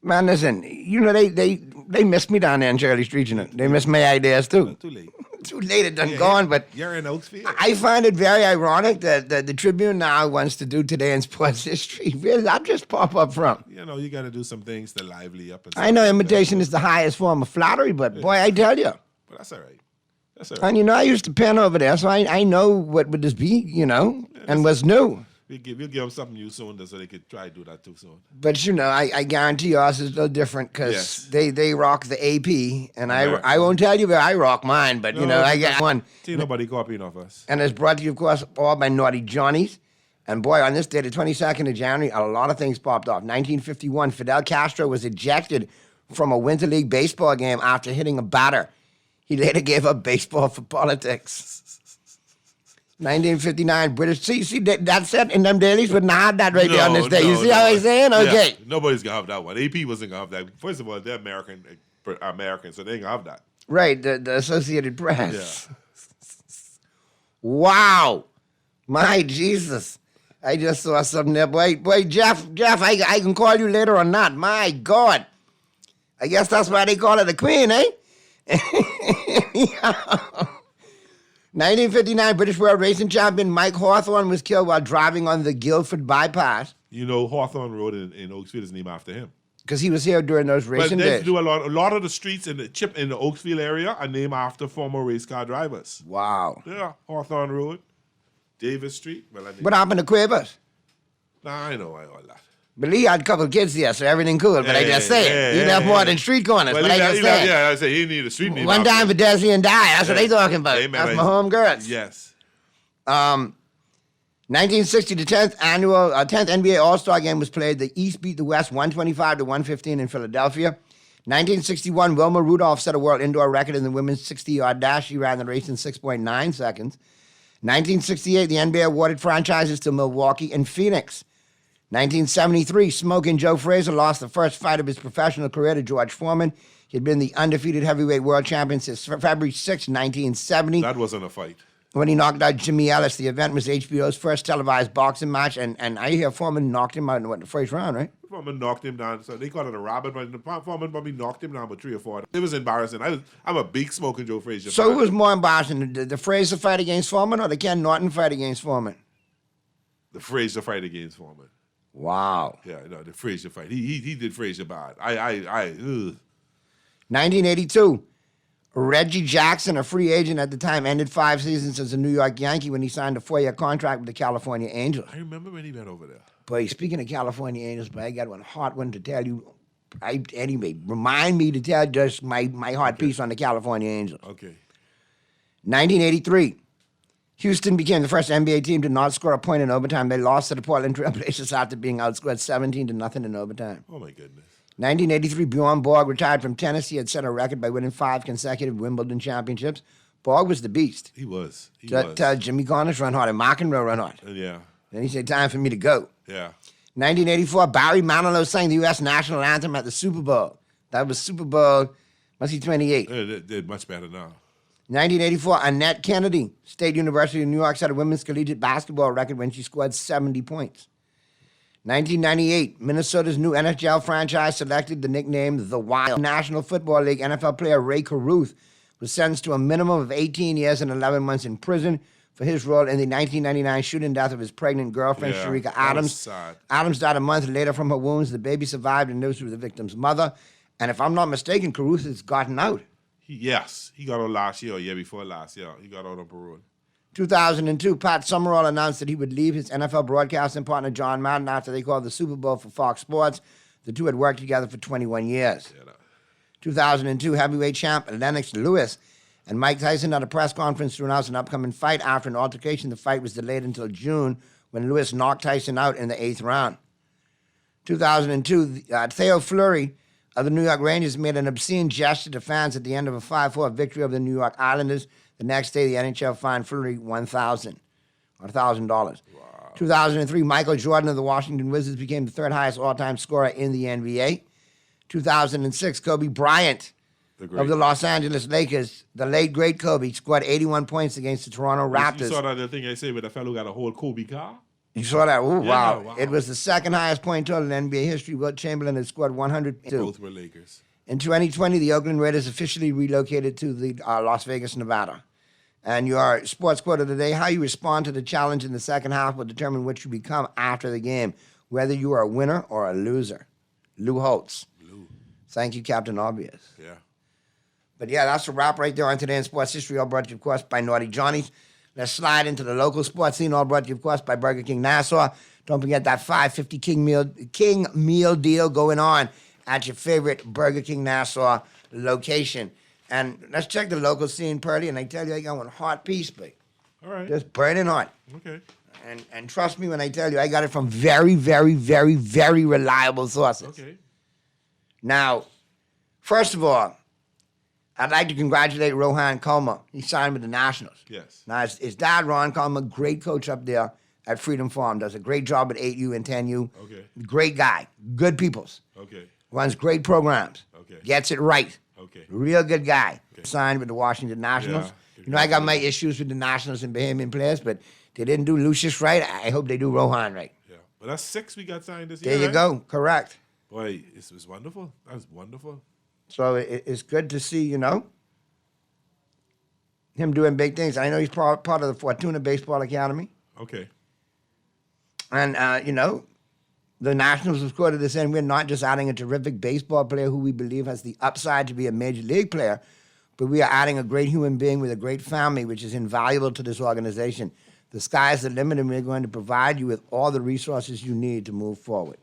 Man, listen, you know, they missed me down there in Shirley Street, you know. They missed my ideas, too. Too late. Too late, it done gone, but... You're in Oaksfield. I find it very ironic that the Tribune now wants to do Today in Sports History. Really, I'll just pop up front. You know, you got to do some things to lively up. And I know imitation is the highest form of flattery, but boy, I tell you. But that's all right. That's all right. And you know, I used to pen over there, so I know what would this be, you know, and what's new. We'll give them something new soon so they could try to do that too soon. But, you know, I guarantee yours is a little different because they rock the AP, and I won't tell you where I rock mine, but, you know, I get one. See nobody copying off us. And it's brought to you, of course, all by Naughty Johnny's. And, boy, on this day, the 22nd of January, a lot of things popped off. 1951, Fidel Castro was ejected from a Winter League baseball game after hitting a batter. He later gave up baseball for politics. 1959, British. See, that's set in them dailies, but not that right there on this day. You see how I'm saying? Okay. Yeah, nobody's going to have that one. AP wasn't going to have that. First of all, they're American, so they ain't going to have that. Right, the Associated Press. Yeah. Wow. My Jesus. I just saw something there. Boy, Jeff, I can call you later or not. My God. I guess that's why they call her the Queen, eh? 1959, British World Racing Champion Mike Hawthorne was killed while driving on the Guildford Bypass. You know, Hawthorne Road in Oaksfield is named after him. Because he was here during those racing days. But they do a lot of the streets in the Oaksfield area are named after former race car drivers. Wow. Yeah, Hawthorne Road, Davis Street. Well, what happened to Quavers? Nah, I know all that. But he had a couple of kids there, so everything cool. But I just say he left more than street corners. Well, but I just say yeah, I say he needed a street name. One time for Desi and Di. That's what they talking about. Hey, man, that's my home girls. Yes. 1960, the 10th NBA All-Star game was played. The East beat the West 125-115 in Philadelphia. 1961, Wilma Rudolph set a world indoor record in the women's 60-yard dash. She ran the race in 6.9 seconds. 1968, the NBA awarded franchises to Milwaukee and Phoenix. 1973, Smoking Joe Frazier lost the first fight of his professional career to George Foreman. He had been the undefeated heavyweight world champion since February 6, 1970. That wasn't a fight. When he knocked out Jimmy Ellis, the event was HBO's first televised boxing match, and I hear Foreman knocked him out in the first round, right? Foreman knocked him down. So they called it a robbery, but Foreman probably knocked him down by 3 or 4. It was embarrassing. I'm a big Smoking Joe Frazier fan. So who was more embarrassing, the Frazier fight against Foreman or the Ken Norton fight against Foreman? The Frazier fight against Foreman. Wow. Yeah, no, the Frazier fight. He did Frazier bad. 1982. Reggie Jackson, a free agent at the time, ended 5 seasons as a New York Yankee when he signed a 4-year contract with the California Angels. I remember when he went over there. Boy, speaking of California Angels, but I got one hot one to tell you. Anyway, remind me to tell just my hot piece on the California Angels. Okay. 1983. Houston became the first NBA team to not score a point in overtime. They lost to the Portland Trailblazers after being outscored 17-0 in overtime. Oh, my goodness. 1983, Bjorn Borg retired from tennis. He had set a record by winning 5 consecutive Wimbledon championships. Borg was the beast. He was. He Tell Jimmy Garnish run hard and McEnroe run hard. Yeah. Then he said, time for me to go. Yeah. 1984, Barry Manilow sang the U.S. national anthem at the Super Bowl. That was Super Bowl, must be 28. They're much better now. 1984, Annette Kennedy, State University of New York, set a women's collegiate basketball record when she scored 70 points. 1998, Minnesota's new NHL franchise selected the nickname The Wild. National Football League NFL player Ray Caruth was sentenced to a minimum of 18 years and 11 months in prison for his role in the 1999 shooting death of his pregnant girlfriend, Sharika that Adams. was sad. Adams died a month later from her wounds. The baby survived and lives with the victim's mother. And if I'm not mistaken, Caruth has gotten out. Yes, he got out last year or year before last. Yeah, he got out on parole. 2002, Pat Summerall announced that he would leave his NFL broadcasting partner, John Madden, after they called the Super Bowl for Fox Sports. The two had worked together for 21 years. 2002, heavyweight champ Lennox Lewis and Mike Tyson had a press conference to announce an upcoming fight. After an altercation, the fight was delayed until June when Lewis knocked Tyson out in the 8th round. 2002, Theo Fleury of the New York Rangers made an obscene gesture to fans at the end of a 5-4 victory over the New York Islanders. The next day, the NHL fined Fleury $1,000. 2003, Michael Jordan of the Washington Wizards became the third highest all-time scorer in the NBA. 2006, Kobe Bryant of the Los Angeles Lakers, the late, great Kobe, scored 81 points against the Toronto Raptors. You saw that thing I say with the fellow who got a whole Kobe car? You saw that? Oh, Yeah, wow. It was the second highest point total in NBA history. Wilt Chamberlain had scored 102. Both were Lakers. In 2020, the Oakland Raiders officially relocated to the Las Vegas, Nevada. And your sports quote of the day, how you respond to the challenge in the second half will determine what you become after the game, whether you are a winner or a loser. Lou Holtz. Thank you, Captain Obvious. Yeah. But yeah, that's a wrap right there on Today in Sports History, all brought to you, of course, by Naughty Johnny's. Let's slide into the local sports scene, all brought to you, of course, by Burger King Nassau. Don't forget that $5.50 King meal deal going on at your favorite Burger King Nassau location. And let's check the local scene, Purdy, and I tell you, I got one hot piece, but All right. just burning hot. Okay. And trust me when I tell you, I got it from very, very, very, very reliable sources. Okay. Now, first of all, I'd like to congratulate Rohan Kulma. He signed with the Nationals. Yes. Now, his dad, Ron Kulma, great coach up there at Freedom Farm, does a great job at 8U and 10U. Okay. Great guy. Good peoples. Okay. Runs great programs. Okay. Gets it right. Okay. Real good guy. Signed with the Washington Nationals. Yeah. You know, I got my issues with the Nationals and Bahamian players, but they didn't do Lucius right. I hope they do Rohan right. Yeah. But that's 6 we got signed this year. There you right? go. Correct. Boy, this was wonderful. That was wonderful. So it's good to see, you know, him doing big things. I know he's part of the Fortuna Baseball Academy. Okay. And, you know, the Nationals have scored to this end. We're not just adding a terrific baseball player who we believe has the upside to be a major league player, but we are adding a great human being with a great family, which is invaluable to this organization. The sky's the limit, and we're going to provide you with all the resources you need to move forward.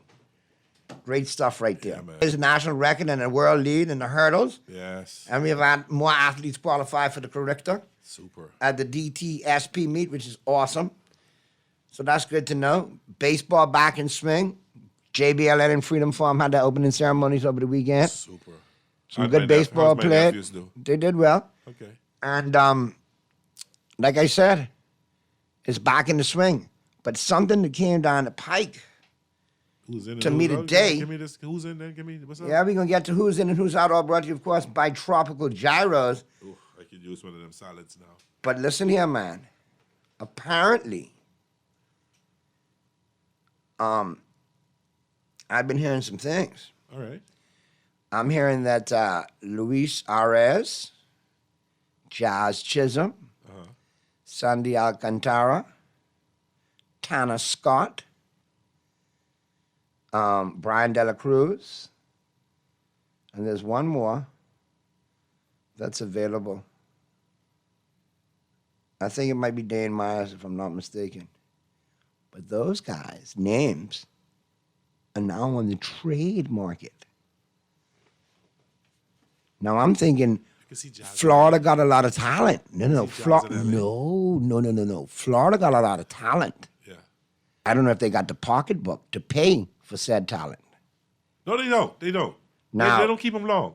Great stuff right there. There's a national record and a world lead in the hurdles. Yes. And we have had more athletes qualify for the Corrector Super. at the DTSP meet, which is awesome. So that's good to know. Baseball back in swing. JBLN and Freedom Farm had their opening ceremonies over the weekend. Super. Some good baseball how's my players. nephews do? They did well. Okay. And like I said, it's back in the swing. But something that came down the pike Who's in and to me who's out? today. Give me this. Who's in there? Give me what's up? Yeah, we're going to get to who's in and who's out, all brought to you, of course, by Tropical Gyros. Ooh, I could use one of them salads now. But listen here, man. Apparently, I've been hearing some things. All right. I'm hearing that Luis Arez, Jazz Chisholm, Sandy Alcantara, Tanner Scott, Brian De La Cruz, and there's one more that's available. I think it might be Dane Myers, if I'm not mistaken. But those guys' names are now on the trade market. Now I'm thinking Florida got a lot of talent. No. Florida got a lot of talent. Yeah. I don't know if they got the pocketbook to pay for said talent. No, they don't. They don't. Now- they don't keep him long.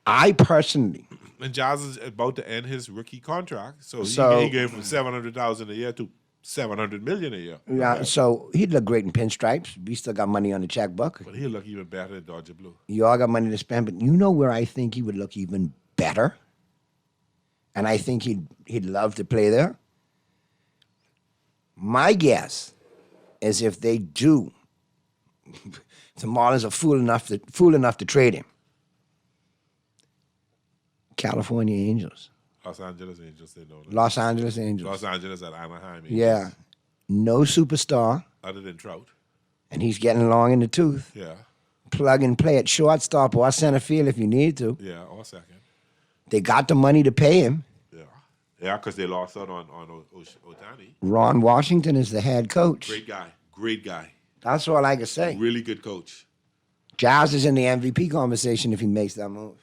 I personally, And Jazz is about to end his rookie contract, so So- he gave from $700,000 a year to $700 million a year. yeah, so he'd look great in pinstripes. We still got money on the checkbook. But he'll look even better at Dodger Blue. You all got money to spend, but you know where I think he would look even better? And I think he'd love to play there. My guess is if they do, the Marlins are fool enough to trade him. California Angels. Los Angeles Angels, they know that. Los Angeles Angels. Los Angeles at Anaheim. Angels. Yeah. No superstar, Other than Trout. and he's getting long in the tooth. Yeah. Plug and play at shortstop or center field if you need to. Yeah, or second. They got the money to pay him. Yeah, because they lost out on Ohtani. Ron Washington is the head coach. Great guy. Great guy. That's all I can say. Really good coach. Jazz is in the MVP conversation if he makes that move.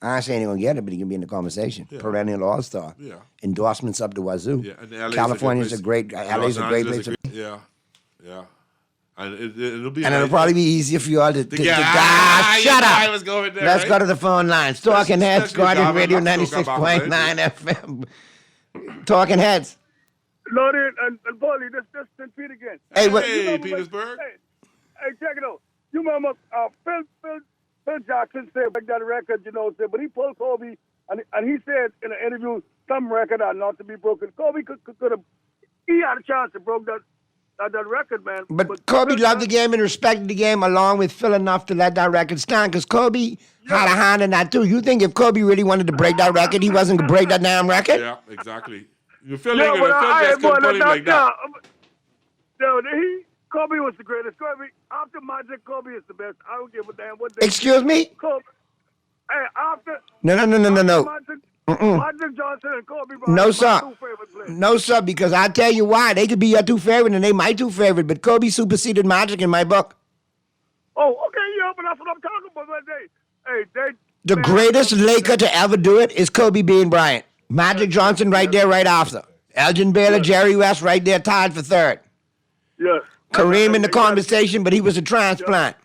I ain't saying he's going to get it, but he can be in the conversation. Yeah. Perennial All-Star. Yeah. Endorsements up to wazoo. Yeah, and LA's California's a LA's great a great place. To, Yeah. Yeah. And it'll be. and it'll probably be easier for you all to Yeah, shut I up. was going there, Let's right? go to the phone lines. Talking Heads, Especially Guardian Radio Let's go 96.9 FM. Talking Heads. Lord, and Paulie, this St. Pete again. Hey, what- Hey, Petersburg. Hey, check it out. You remember Phil Jackson said back that record, but he pulled Kobe, and he said in an interview, some record are not to be broken. Kobe could have, he had a chance to broke that record, man. But Kobe loved the game and respected the game along with Phil enough to let that record stand because Kobe had a hand in that too. You think if Kobe really wanted to break that record, he wasn't going to break that damn record? Yeah, exactly. You're feeling it. Phil just couldn't put him like that. Kobe was the greatest. Kobe, after Magic, Kobe is the best. I don't give a damn what they Excuse me? Kobe. Hey, after No. Magic Johnson and Kobe Bryant, No, my sir. two favorite players. No, sir, because I tell you why. They could be your two favorite and they my two favorite, but Kobe superseded Magic in my book. Oh, okay, yeah, but that's what I'm talking about. But The greatest Laker to ever do it is Kobe Bean Bryant. Magic Johnson right there, right after. Elgin Baylor, Jerry West right there, tied for third. Yeah. Kareem in the conversation, but he was a transplant.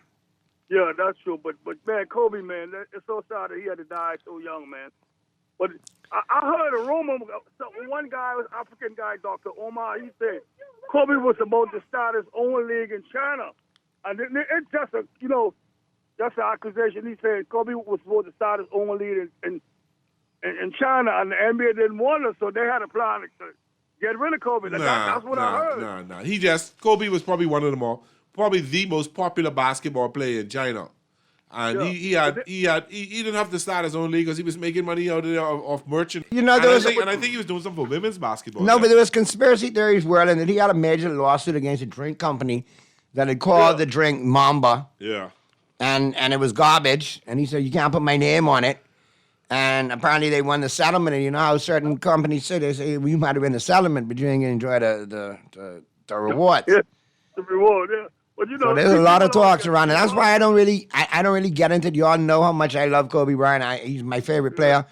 Yeah, that's true. But man, Kobe, man, it's so sad that he had to die so young, man. But I heard a rumor. One guy, was African guy, Dr. Omar. He said Kobe was about to start his own league in China, and it's just just an accusation. He said Kobe was supposed to start his own league in China, and the NBA didn't want it, so they had a plan to get rid of Kobe. That's what I heard. Nah. Kobe was probably one of them probably the most popular basketball player in China. And he didn't have to start his own league because he was making money out of there off merchant. You know, and I think he was doing something for women's basketball. No, but there was conspiracy theories whirling that he had a major lawsuit against a drink company that had called the drink Mamba. Yeah. And it was garbage. And he said, you can't put my name on it. And apparently they won the settlement. And you know how certain companies say, they say, well, you might have been the settlement, but you ain't going to enjoy the rewards. Yeah, the reward, yeah. But So there's a lot of talks around it. That's why I don't really get into it. You all know how much I love Kobe Bryant. He's my favorite player.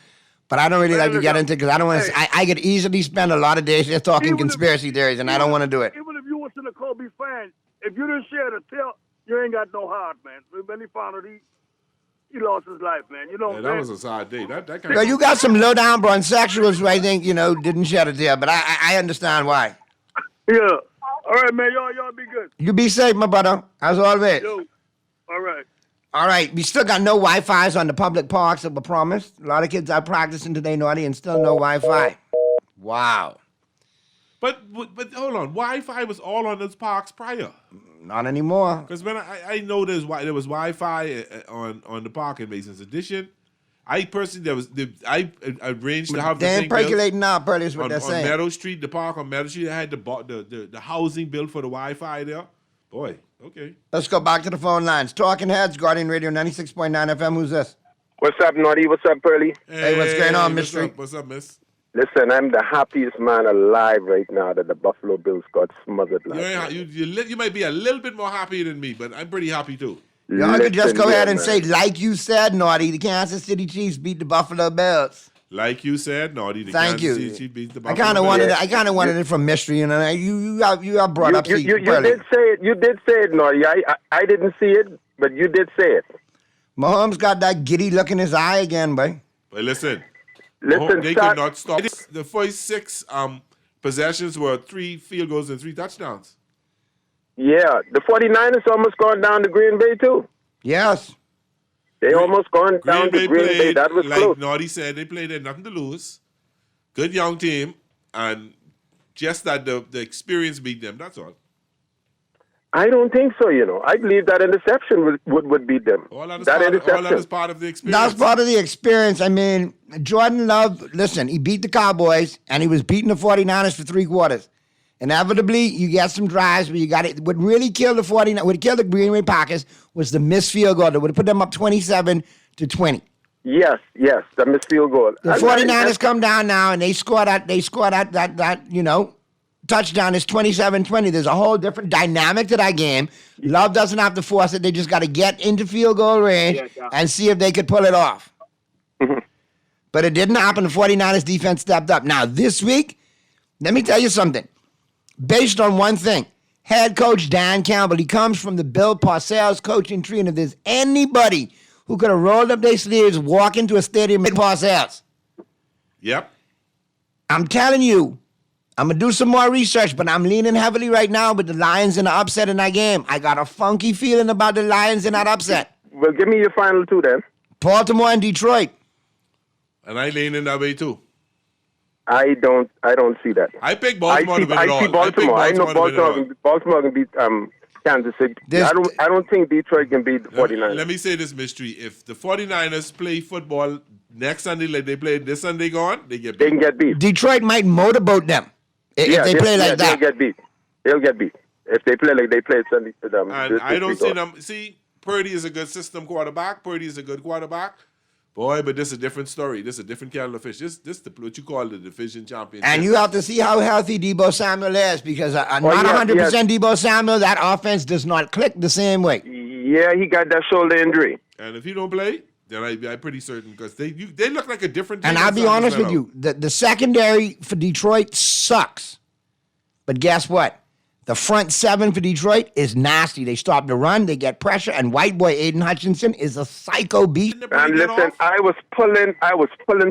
But I don't really like to get into it because I don't want to. I could easily spend a lot of days just talking conspiracy theories, and I don't want to do it. Even if you wasn't a Kobe fan, if you didn't share the tale, you ain't got no heart, man. When he found out he lost his life, man. You know what that I'm was saying? a sad day. That kind Well, you got some low down bronsexuals who I think didn't shed a tear, but I understand why. Yeah. All right, man. Y'all be good. You be safe, my brother, as always. Yo. All right. All right, we still got no Wi-Fi's on the public parks that were promised. A lot of kids are practicing today, naughty, and still no Wi-Fi. Wow. But hold on, Wi-Fi was all on those parks prior. Not anymore. Because when I know there was Wi-Fi on the park in Mason's Addition. I personally I arranged to have they the ain't thing built percolating now, Pearly, is what on, they're on saying. Meadow Street, the park on Meadow Street. I had the housing built for the Wi-Fi there. Boy, okay. Let's go back to the phone lines. Talking Heads, Guardian Radio 96.9 FM. Who's this? What's up, Naughty? What's up, Pearly? Hey, what's going on, Mystery? What's up, Miss? Listen, I'm the happiest man alive right now that the Buffalo Bills got smothered last night. You might be a little bit more happy than me, but I'm pretty happy too. Y'all can just go ahead and say, like you said, Naughty, the Kansas City Chiefs beat the Buffalo Bills. Like you said, Naughty, the Thank Kansas you. City Chiefs beat the I Buffalo kind of Bills. wanted it. I kind of wanted it from mystery, and you have brought up. You did say it. You did say it, Naughty. I didn't see it, but you did say it. Mahomes got that giddy look in his eye again, boy. But listen, Listen, they could not stop. The first 6 possessions were 3 field goals and 3 touchdowns. Yeah, the 49ers almost gone down to Green Bay too. Yes. They almost gone down to Green Bay. That was like close. Naughty said, they played at nothing to lose. Good young team, and just that the experience beat them. That's all. I don't think so, I believe that interception would beat them. All that interception. is part of the experience. That's part of the experience. I mean, Jordan Love, listen, he beat the Cowboys, and he was beating the 49ers for 3 quarters. Inevitably, you get some drives, but you got it. What really killed the 49ers, what killed the Green Bay Packers was the missed field goal that would have put them up 27-20. Yes, the missed field goal. The 49ers come down now, and they score that touchdown. Is 27-20. There's a whole different dynamic to that game. Love doesn't have to force it. They just got to get into field goal range and see if they could pull it off. But it didn't happen. The 49ers defense stepped up. Now, this week, let me tell you something. Based on one thing, head coach Dan Campbell, he comes from the Bill Parcells coaching tree, and if there's anybody who could have rolled up their sleeves, walk into a stadium with Parcells. Yep. I'm telling you, I'm going to do some more research, but I'm leaning heavily right now with the Lions in the upset in that game. I got a funky feeling about the Lions in that upset. Well, give me your final 2 then. Baltimore and Detroit. And I lean in that way too. I don't see that. I pick Baltimore to win it all. I see Baltimore. I know Baltimore can beat Kansas City. I don't think Detroit can beat the 49ers. Let me say this, Mystery. If the 49ers play football next Sunday like they played this Sunday gone, they get beat. They can get beat. Detroit might motorboat them if they play like that. They'll get beat. They'll get beat. If they play like they played Sunday to them. And I don't see them. See, Purdy is a good system quarterback. Purdy is a good quarterback. Boy, but this is a different story. This is a different kettle of fish. This what you call the division championship. And you have to see how healthy Deebo Samuel is, because not 100% Deebo Samuel, that offense does not click the same way. Yeah, he got that shoulder injury. And if he don't play, then I'm pretty certain, because they look like a different team. And I'll be honest with you, the secondary for Detroit sucks. But guess what? The front 7 for Detroit is nasty. They stop the run, they get pressure, and white boy Aiden Hutchinson is a psycho beast. And listen, I was pulling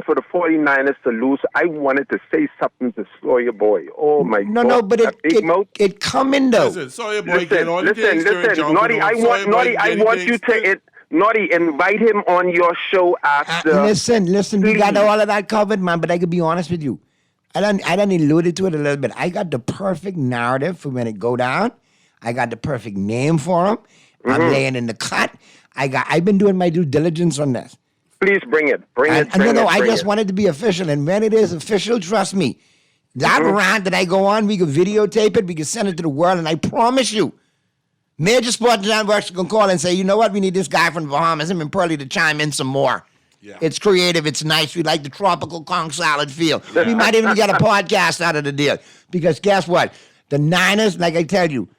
for the 49ers to lose. I wanted to say something to Sawyer Boy. Oh my God. No, but it coming though. Listen, Sawyer Boy get all the things listen, Naughty, I want you to Naughty, invite him on your show after. Listen, we got all of that covered, man, but I could be honest with you. I done alluded to it a little bit. I got the perfect narrative for when it go down. I got the perfect name for him. I'm laying in the cut. I've been doing my due diligence on this. Please bring it. I just want it to be official. And when it is official, trust me, that rant that I go on, we can videotape it, we can send it to the world, and I promise you, major sports networks can call and say, you know what, we need this guy from the Bahamas, him and Pearly, to chime in some more. Yeah. It's creative. It's nice. We like the tropical conch salad feel. We might even get a podcast out of the deal. Because guess what? The Niners, like I tell you,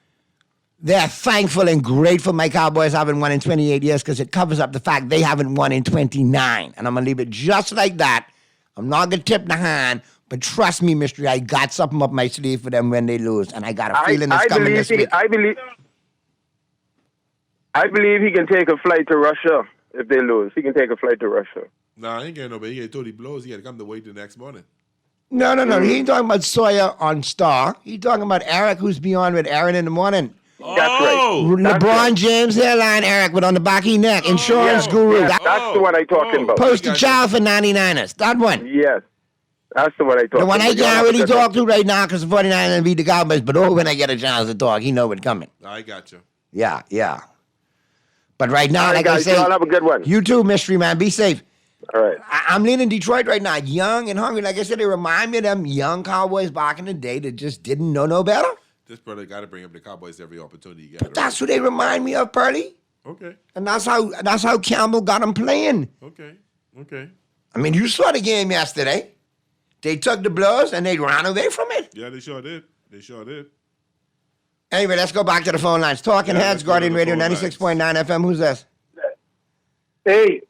they're thankful and grateful my Cowboys haven't won in 28 years, because it covers up the fact they haven't won in 29. And I'm going to leave it just like that. I'm not going to tip the hand, but trust me, Mystery, I got something up my sleeve for them when they lose. And I got a feeling it's coming this week. I believe he can take a flight to Russia. If they lose, he can take a flight to Russia. Nah, he ain't getting nobody. He get told he blows. He got to come to wait the next morning. No. He ain't talking about Sawyer on Star. He talking about Eric, who's beyond with Aaron in the morning. That's right. LeBron James hairline Eric with on the back of your neck. Insurance guru. Yes, that's the one I talking about. Poster child for 99ers. That one. Yes. That's the one I talk about. The one I can't really talk to right now because the 49ers beat the Cowboys, but when I get a chance to talk, he know what's coming. I got you. Yeah. But right now, like guys, I say, y'all have a good one. You too, Mystery Man. Be safe. All right. I'm leaning Detroit right now, young and hungry. Like I said, they remind me of them young Cowboys back in the day that just didn't know no better. This brother got to bring up the Cowboys every opportunity you get. But that's who they remind me of, Pearly. Okay. And that's how Campbell got them playing. Okay. I mean, you saw the game yesterday. They took the blows and they ran away from it. Yeah, they sure did. They sure did. Anyway, let's go back to the phone lines. Talking Yeah, Heads, let's go to Guardian the Radio, phone lines. 96.9 FM. Who's this? Hey,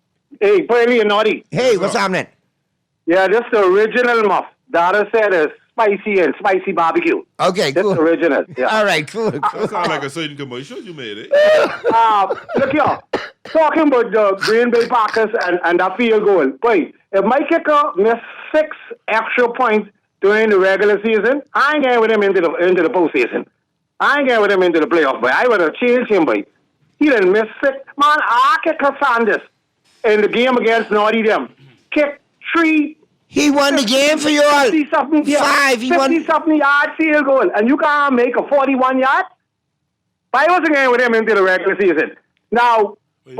Pearly and Naughty. Hey, what's happening? Yeah, this is the original muff. Dada said is spicy and spicy barbecue. Okay, That's cool. original. Yeah. All right, cool. That sounds like a certain commercial you made, eh? Look here, talking about the Green Bay Packers and that field goal. Boy, if my kicker missed 6 extra points during the regular season, I ain't getting with him into the postseason. I ain't getting with him into the playoff, boy. I would have changed him, boy. He didn't miss 6. Man, our kicker Sanders in the game against Naughty them kicked 3. He won the game for you all. 50-something, 5. He won. 50-something yard field goal, and you can't make a 41 yard? But I wasn't getting with him into the regular season. Now, boy,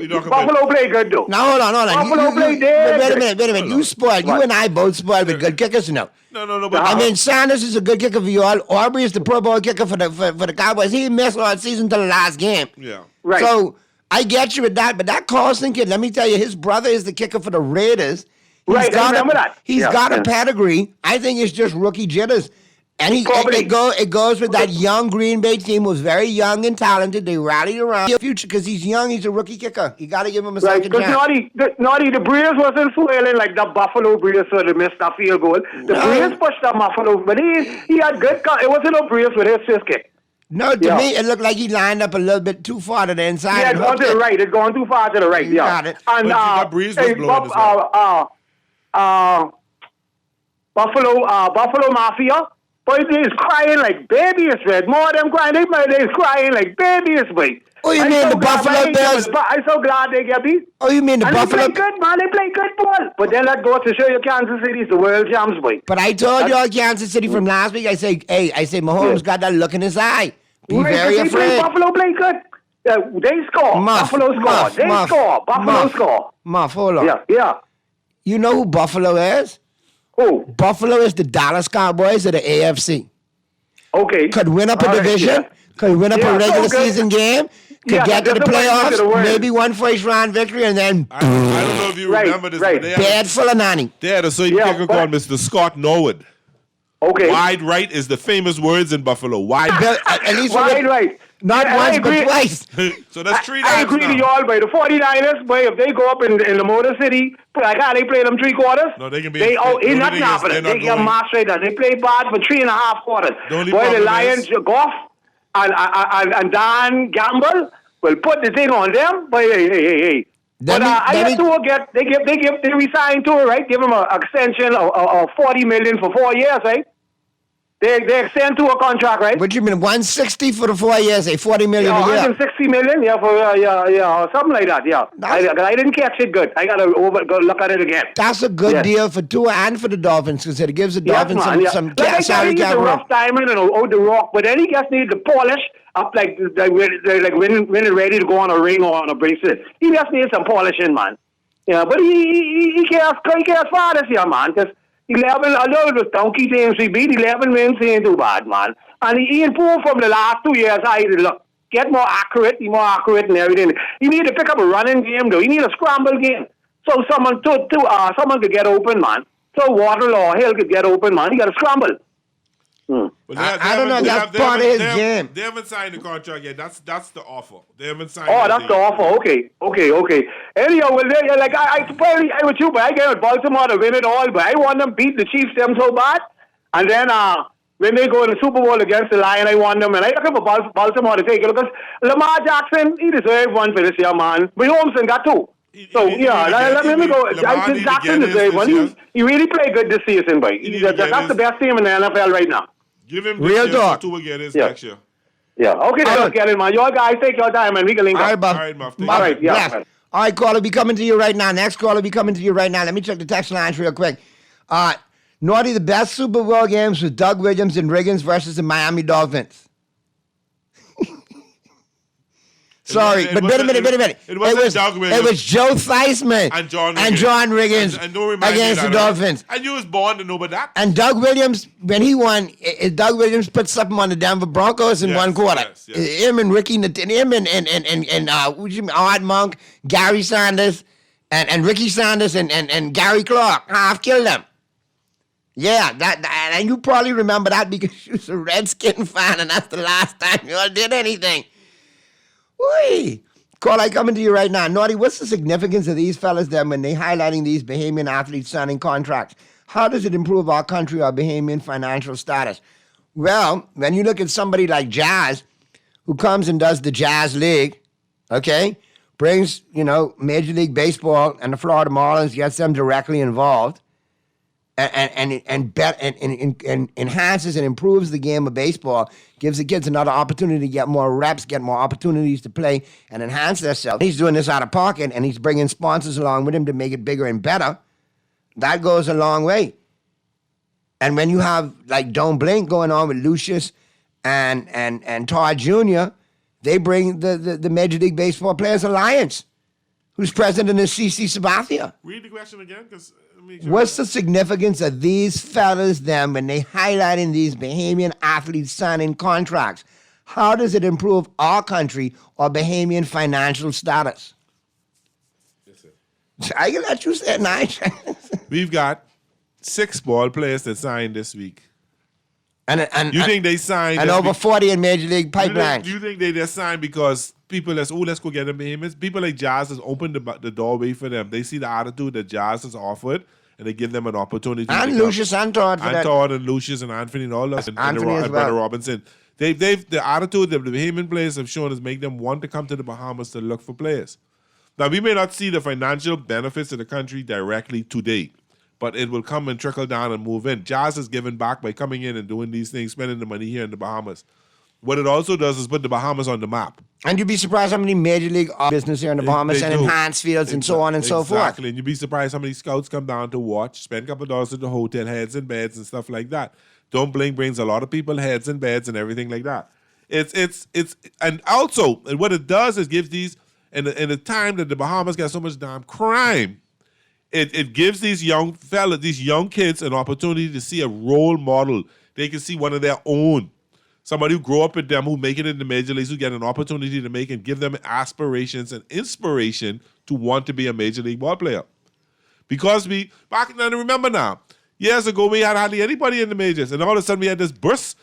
Buffalo play good, though. Now, hold on. Buffalo play dead. Wait a minute. You spoiled. You and I both spoiled with good kickers now. No, but I mean, Sanders is a good kicker for you all. Aubrey is the Pro Bowl kicker for the Cowboys. He missed all season till the last game. Yeah. Right. So, I get you with that, but that Carlson kid, let me tell you, his brother is the kicker for the Raiders. Right, I remember that. He's Yeah, got a yeah. pedigree. I think it's just rookie jitters. And it goes with that young Green Bay team who was very young and talented. They rallied around the future because he's young. He's a rookie kicker. You got to give him a Right, second because chance. Naughty, the Breeze wasn't swelling like the Buffalo Breeze, so they missed that field goal. The Breeze pushed the Buffalo, but he had good. It wasn't no Breeze with his fist kick. No, to me, it looked like he lined up a little bit too far to the inside. Yeah, and it's gone hooked to the it. right. It's gone too far to the right. You Yeah, got it. And that breeze was blowing as well. Buffalo Mafia. Boy, they is crying like babies, Red. More of them crying. They is crying like babies, boy. Oh, you mean the Buffalo Bills? I'm so glad they get beat. Oh, you mean the And Buffalo? they play good, man. They play good ball. But then that goes to show you Kansas City's the world champs, boy. But I told y'all Kansas City from last week. I say Mahomes got that look in his eye. Be very afraid. Buffalo play good. They score. Buffalo score. They score. Buffalo score. Muff, hold on. Yeah. You know who Buffalo is? Who? Buffalo is the Dallas Cowboys of the AFC. Okay. Could win up a All right, division. yeah. Could win up Yeah, a regular so good. season game. Could Yeah, get to the that's the way to the playoffs. win. Maybe one first round victory, and then I don't know if you remember this, but they had, bad full of nanny. they had a certain kicker called Mr. Scott Norwood. Okay. Wide right is the famous words in Buffalo. Wide At least right. Not Yeah, once, I but agree. twice. So that's 3 I times agree to now. y'all, boy. The 49ers, boy, if they go up in the Motor City, like how they play them 3 quarters. No, they can be. They the it's only not thing is happening. they're not They get going- mass right there. They play bad for 3.5 quarters. The only Boy, the problem Lions, is- Goff and Dan Gamble will put the thing on them. Boy, hey. But I guess they resign to it, right? Give them an extension of $40 million for 4 years, right? They extend to a contract, right? What you mean, 160 for the 4 years, $40 million Yeah, a year? 160 million, something like that, yeah. I didn't catch it good. I gotta go look at it again. That's a good deal for Tua and for the Dolphins because it gives the Dolphins some Like I said, salary he gets cap a room. rough diamond and out the rock, but then he just needs to polish up like when it's ready to go on a ring or on a bracelet. He just needs some polishing, man. Yeah, but he cares far this year, man, because 11, although it was donkey teams we beat, 11 wins ain't too bad, man. And he improved from the last 2 years. Get more accurate, and everything. You need to pick up a running game, though. You need a scramble game. So someone could get open, man. So Waddle or Hill could get open, man. You got to scramble. But I don't know, that's part of his game. They haven't signed the contract yet. That's the offer. They haven't signed. Oh, that that's deal. the offer. Okay. Anyhow, well, I with you, but I get with Baltimore to win it all, but I want them beat the Chiefs them so bad, and then when they go in the Super Bowl against the Lions, I want them, and I looking for Baltimore to take it because Lamar Jackson, he deserved one for this year, man. But Holmes got 2. So let me go. I think Jackson deserved one. He really played good this season, boy. That's the best team in the NFL right now. Give him Real talk. 2 again this Yeah. next year. Yeah. Okay, let's get it, man. Y'all guys take your time, and we can link All up. right, Buff. All right, Muff. All right, yeah. Yes. All right, caller, be coming to you right now. Next caller be coming to you right now. Let me check the text lines real quick. Naughty, the best Super Bowl games was Doug Williams and Riggins versus the Miami Dolphins. Sorry, but wait a minute. It wasn't Doug Williams. It was Joe Theismann And John Riggins And don't remind me against the that, right? Dolphins. And you was born to know about that. And Doug Williams, when he won, Doug Williams put something on the Denver Broncos in one quarter. yes. Him and Ricky, him and Art Monk, Gary Sanders, and Ricky Sanders and Gary Clark. I've killed them. Yeah, and you probably remember that because you was a Redskin fan, and that's the last time you all did anything. Whee! Call, I coming to you right now. Naughty, what's the significance of these fellas then when they highlighting these Bahamian athletes signing contracts? How does it improve our country, our Bahamian financial status? Well, when you look at somebody like Jazz, who comes and does the Jazz League, okay, brings, Major League Baseball and the Florida Marlins, gets them directly involved, and enhances and improves the game of baseball, gives the kids another opportunity to get more reps, get more opportunities to play and enhance themselves. He's doing this out of pocket, and he's bringing sponsors along with him to make it bigger and better. That goes a long way. And when you have like Don't Blink going on with Lucius and Todd Jr., they bring the Major League Baseball Players Alliance, whose president is CC Sabathia. Read the question again, because what's the significance of these fellas then when they highlighting these Bahamian athletes signing contracts? How does it improve our country or Bahamian financial status? I can let you say it now. We've got 6 ball players that signed this week. And you think they signed? And over 40 in Major League pipelines. Do you think they just signed because people let's go get them Bahamians? People like Jazz has opened the doorway for them. They see the attitude that Jazz has offered, and they give them an opportunity. And Lucius and Todd. And Todd and Lucius and Anthony and all us. And Anthony Brother Robinson. They've the attitude that the Bahamian players have shown is make them want to come to the Bahamas to look for players. Now, we may not see the financial benefits of the country directly today, but it will come and trickle down and move in. Jazz is giving back by coming in and doing these things, spending the money here in the Bahamas. What it also does is put the Bahamas on the map. And you'd be surprised how many Major League business here in the Bahamas and enhanced fields and so on and so forth. Exactly, and you'd be surprised how many scouts come down to watch, spend a couple of dollars at the hotel, heads and beds and stuff like that. Don't Blink brings a lot of people heads and beds and everything like that. And also, and what it does is gives these, in the time that the Bahamas got so much damn crime, it gives these young fellas, these young kids, an opportunity to see a role model. They can see one of their own. Somebody who grew up with them, who make it in the major leagues, who get an opportunity to make and give them aspirations and inspiration to want to be a major league ball player. Because remember now, years ago we had hardly anybody in the majors, and all of a sudden we had this burst.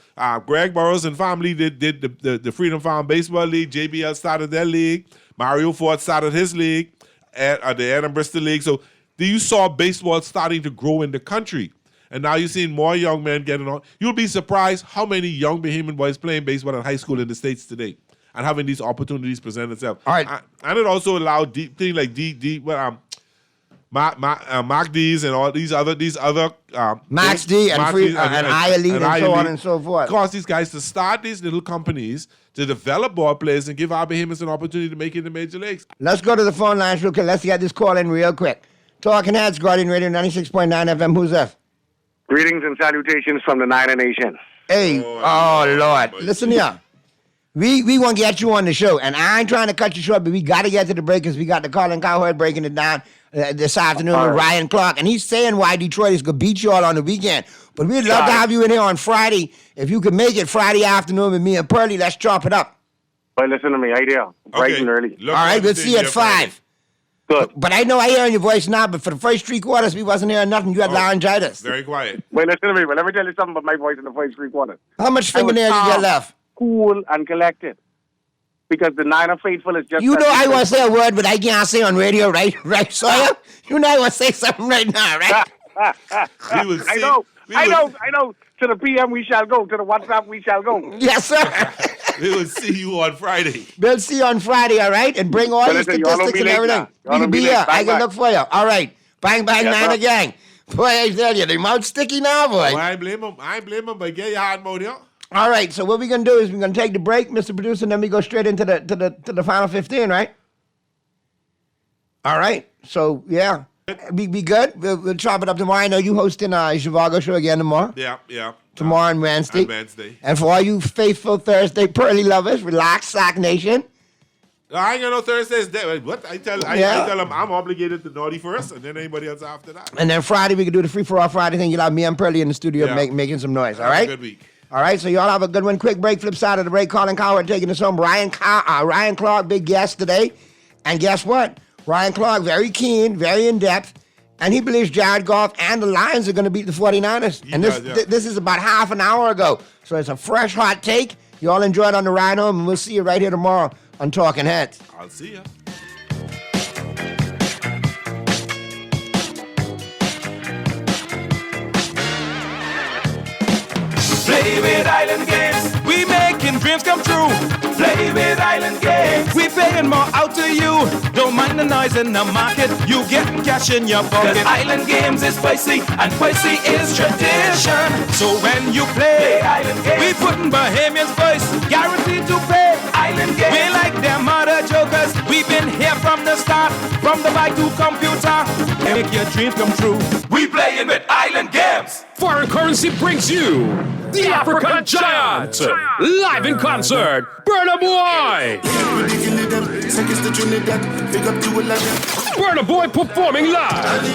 Greg Burrows and family did the Freedom Farm Baseball League. JBL started their league. Mario Ford started his league, at the Adam Bristol League. So you saw baseball starting to grow in the country. And now you're seeing more young men getting on. You'll be surprised how many young Bahamian boys playing baseball in high school in the States today and having these opportunities present themselves. All right. And it also allowed things like Mark D's and all these other Max D and I Elite and so on and so forth. Cause these guys to start these little companies to develop ball players and give our Bahamians an opportunity to make it in the major leagues. Let's go to the phone lines real quick. Let's get this call in real quick. Talking Heads, Guardian Radio 96.9 FM. Who's that? Greetings and salutations from the Niner Nation. Hey, oh Lord. Listen here. We want to get you on the show, and I ain't trying to cut you short, but we got to get to the break because we got the Colin Cowherd breaking it down this afternoon with Ryan Clark, and he's saying why Detroit is going to beat you all on the weekend. But we'd love to have you in here on Friday. If you could make it Friday afternoon with me and Pearlie, let's chop it up. Well, listen to me, idea. Bright and early. All right, we'll see you at 5. Good. But I know I hear in your voice now, but for the first 3 quarters, we wasn't hearing nothing. You had laryngitis. Very quiet. Well, listen to me. Well, let me tell you something about my voice in the first 3 quarters. How much fingernails you got left? Cool and collected. Because the Niner faithful is just... You know I want to say a word, but I can't say on radio, right? Right, Sawyer? You know I want to say something right now, right? I know. To the PM we shall go. To the WhatsApp we shall go. Yes, sir. We will see you on Friday. We'll see you on Friday, all right? And bring all your statistics and everything. You can be here. I can look for you. All right. Bang, bang, Niner gang. Boy, I tell you, they mouth sticky now, boy. Oh, I blame them, but get your hard mode here. All right, so what we're going to do is we're going to take the break, Mr. Producer, and then we go straight into the final 15, right? All right. So, yeah. Be good. We'll chop it up tomorrow. I know you hosting Zhivago show again tomorrow. Yeah. Tomorrow and Wednesday. And Wednesday. And for all you faithful Thursday Pearly lovers, relax, Sack Nation. I ain't got no Thursdays there. What? I tell them I'm obligated to Naughty first, and then anybody else after that. And then Friday, we can do the free-for-all Friday thing. You'll have me and Pearly in the studio making some noise, all right? Have a good week. All right, so y'all have a good one. Quick break, flip side of the break. Colin Cowherd taking us home. Ryan Clark, big guest today. And guess what? Ryan Clark, very keen, very in-depth, And he believes Jared Goff and the Lions are going to beat the 49ers. And this is about half an hour ago. So it's a fresh, hot take. You all enjoy it on the ride home, and we'll see you right here tomorrow on Talking Heads. I'll see ya. Play with Island Games. We making dreams come true. Play with Island Games. We paying more out to you. Don't mind the noise in the market. You getting cash in your pocket. 'Cause Island Games is spicy and spicy is tradition. So when you play Island Games, we putting Bahamians first. Guaranteed to pay Island Games. We like them other jokers. We've been here from the start. From the bike to computer. Make your dreams come true. We playing with Island Games. Foreign Currency brings you the African Giant, live in concert, Burna Boy. Burna Boy performing live.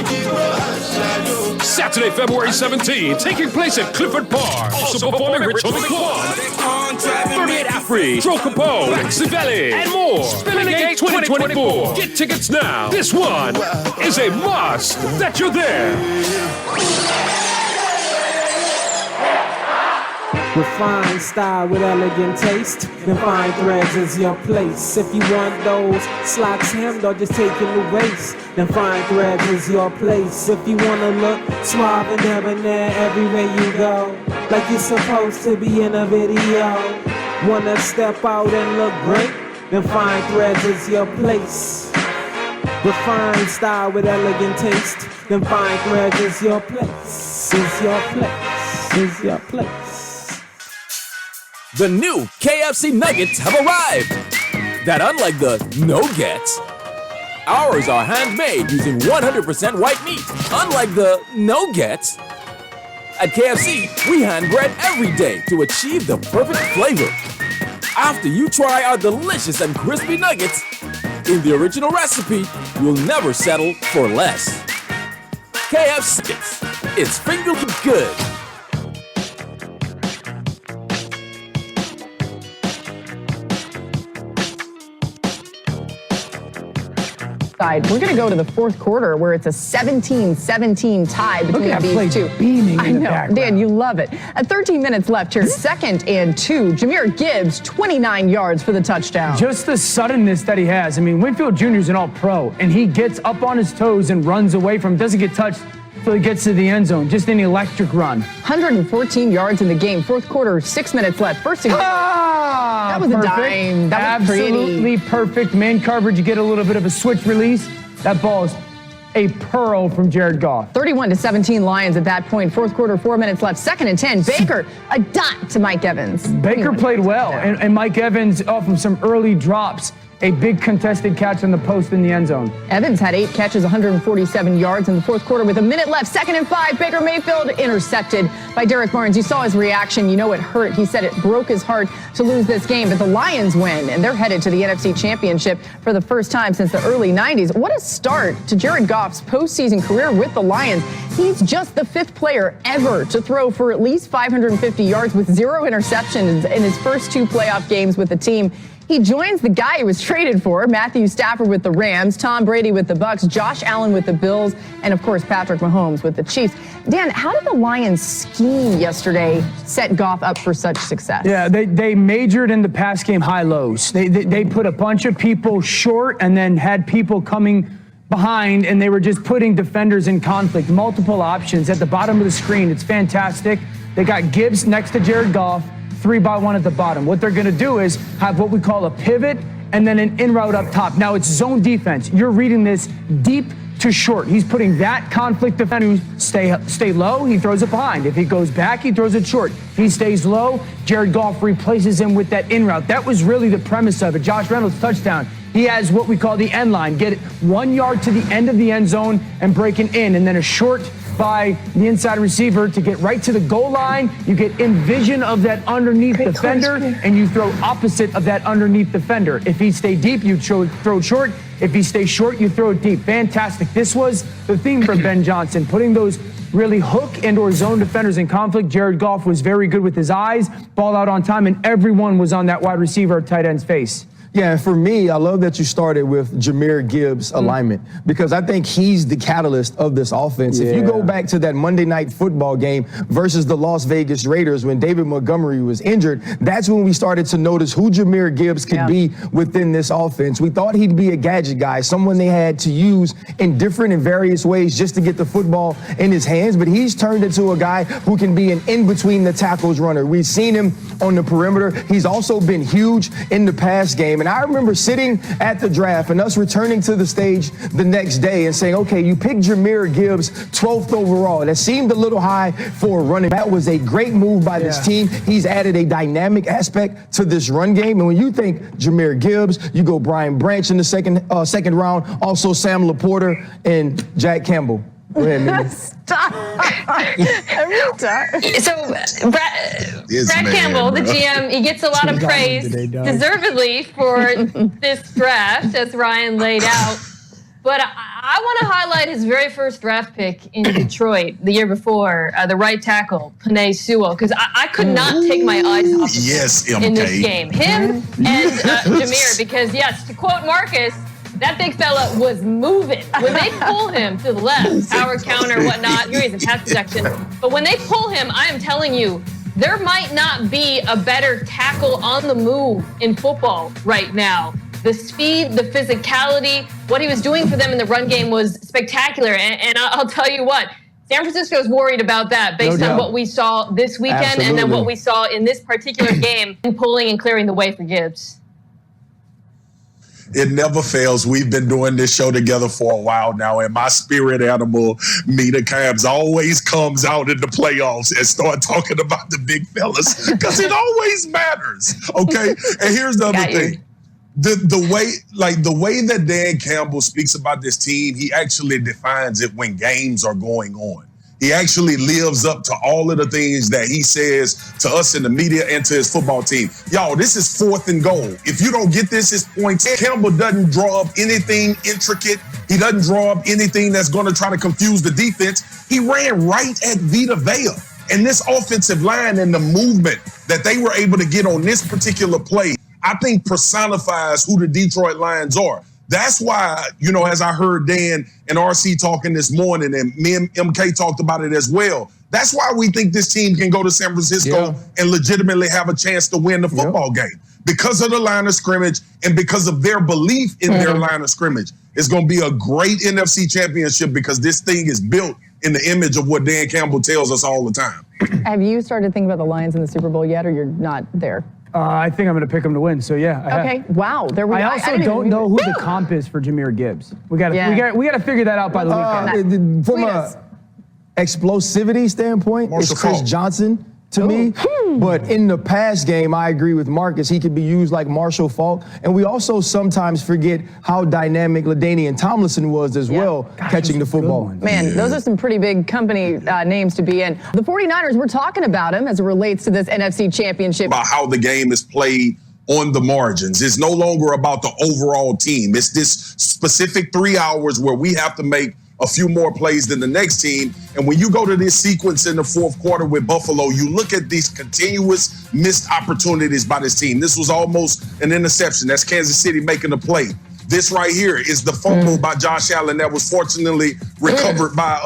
Saturday, February 17th, taking place at Clifford Park. Also performing Rich Homie Quan, 38 Afri, Joe Capone, Civelli, and more. Spinning Gate 2024. Get tickets now. This one is a must that you're there. Refined style with elegant taste. Divine threads is your place. If you want those slacks hemmed or just taking the waist, Divine threads is your place. If you wanna look suave and debonair everywhere you go, like you're supposed to be in a video. Wanna step out and look great? Divine threads is your place. Refined style with elegant taste. Divine threads is your place. Is your place. Is your place. The new KFC nuggets have arrived. That unlike the no-gets, ours are handmade using 100% white meat. Unlike the no-gets, at KFC, we hand bread every day to achieve the perfect flavor. After you try our delicious and crispy nuggets, in the original recipe, you'll never settle for less. KFC, it's finger good. We're going to go to the fourth quarter where it's a 17-17 tie between these two. Beaming I in the know, background. Dan, you love it. At 13 minutes left here, 2nd and 2. Jameer Gibbs, 29 yards for the touchdown. Just the suddenness that he has. I mean, Winfield Jr. is an all-pro, and he gets up on his toes and runs away from, doesn't get touched until he gets to the end zone. Just an electric run. 114 yards in the game. Fourth quarter, 6 minutes left. First and that was Perfect. a dime. That was Absolutely perfect. Man coverage, you get a little bit of a switch release. That ball is a pearl from Jared Goff. 31-17 Lions at that point. Fourth quarter, 4 minutes left. 2nd and 10. Baker, a dot to Mike Evans. Baker played well, and Mike Evans, off of some early drops, a big contested catch on the post in the end zone. Evans had 8 catches, 147 yards in the fourth quarter with a minute left. 2nd and 5. Baker Mayfield intercepted by Derek Barnes. You saw his reaction. You know it hurt. He said it broke his heart to lose this game, but the Lions win, and they're headed to the NFC Championship for the first time since the early 90s. What a start to Jared Goff's postseason career with the Lions. He's just the 5th player ever to throw for at least 550 yards with 0 interceptions in his first 2 playoff games with the team. He joins the guy he was traded for, Matthew Stafford with the Rams, Tom Brady with the Bucks, Josh Allen with the Bills, and of course Patrick Mahomes with the Chiefs. Dan, how did the Lions scheme yesterday set Goff up for such success? Yeah, they majored in the pass game high-lows. They put a bunch of people short and then had people coming behind, and they were just putting defenders in conflict. Multiple options at the bottom of the screen. It's fantastic. They got Gibbs next to Jared Goff. 3-by-1 at the bottom. What they're going to do is have what we call a pivot and then an in route up top. Now it's zone defense. You're reading this deep to short. He's putting that conflict defender stay low. He throws it behind. If he goes back, he throws it short. He stays low. Jared Goff replaces him with that in route. That was really the premise of it. Josh Reynolds touchdown. He has what we call the end line. Get it 1 yard to the end of the end zone and break it in, and then a short by the inside receiver to get right to the goal line. You get in vision of that underneath defender, and you throw opposite of that underneath defender. If he stay deep, you throw it short. If he stays short, you throw it deep. Fantastic. This was the theme for Ben Johnson, putting those really hook and or zone defenders in conflict. Jared Goff was very good with his eyes, ball out on time, and everyone was on that wide receiver or tight end's face. Yeah, and for me, I love that you started with Jahmyr Gibbs' alignment because I think he's the catalyst of this offense. If you go back to that Monday Night Football game versus the Las Vegas Raiders when David Montgomery was injured, that's when we started to notice who Jahmyr Gibbs could be within this offense. We thought he'd be a gadget guy, someone they had to use in different and various ways just to get the football in his hands, but he's turned into a guy who can be an in-between the tackles runner. We've seen him on the perimeter. He's also been huge in the pass game. And I remember sitting at the draft and us returning to the stage the next day and saying, okay, you picked Jahmyr Gibbs 12th overall. That seemed a little high for a running. That was a great move by this team. He's added a dynamic aspect to this run game. And when you think Jahmyr Gibbs, you go Brian Branch in the second round, also Sam Laporta and Jack Campbell. Go ahead, Mimi. Stop. So Brad Campbell, the GM, he gets a lot of praise, deservedly, for this draft, as Ryan laid out. But I want to highlight his very first draft pick in Detroit the year before, the right tackle, Penei Sewell, because I could not take my eyes off of him in this game. Him and Jahmyr, because, yes, to quote Marcus, that big fella was moving. When they pull him to the left, power counter, whatnot, he's in pass protection. But when they pull him, I am telling you, there might not be a better tackle on the move in football right now. The speed, the physicality, what he was doing for them in the run game was spectacular. And I'll tell you what, San Francisco's worried about that based on what we saw this weekend and then what we saw in this particular game, and pulling and clearing the way for Gibbs. It never fails. We've been doing this show together for a while now, and my spirit animal, Mina Cabs, always comes out in the playoffs and start talking about the big fellas because it always matters. Okay, and here's the other thing: the way that Dan Campbell speaks about this team, he actually defines it when games are going on. He actually lives up to all of the things that he says to us in the media and to his football team. Y'all, this is 4th and goal. If you don't get this, it's points. Campbell doesn't draw up anything intricate. He doesn't draw up anything that's going to try to confuse the defense. He ran right at Vita Vea. And this offensive line and the movement that they were able to get on this particular play, I think personifies who the Detroit Lions are. That's why, as I heard Dan and RC talking this morning, and me and MK talked about it as well, that's why we think this team can go to San Francisco and legitimately have a chance to win the football game. Because of the line of scrimmage and because of their belief in their line of scrimmage. It's going to be a great NFC championship because this thing is built in the image of what Dan Campbell tells us all the time. Have you started thinking about the Lions in the Super Bowl yet, or you're not there? I think I'm going to pick them to win. So yeah. Okay. Wow. There we go. I also don't know who the comp is for Jahmyr Gibbs. We got to figure that out by the weekend. From a explosivity standpoint, it's Chris Johnson to me. But in the pass game, I agree with Marcus. He could be used like Marshall Faulk. And we also sometimes forget how dynamic LaDainian Tomlinson was as well, catching the football. Man, those are some pretty big company names to be in. The 49ers, we're talking about him as it relates to this NFC Championship. About how the game is played on the margins. It's no longer about the overall team. It's this specific 3 hours where we have to make a few more plays than the next team. And when you go to this sequence in the 4th quarter with Buffalo, you look at these continuous missed opportunities by this team. This was almost an interception. That's Kansas City making a play. This right here is the fumble by Josh Allen that was fortunately recovered by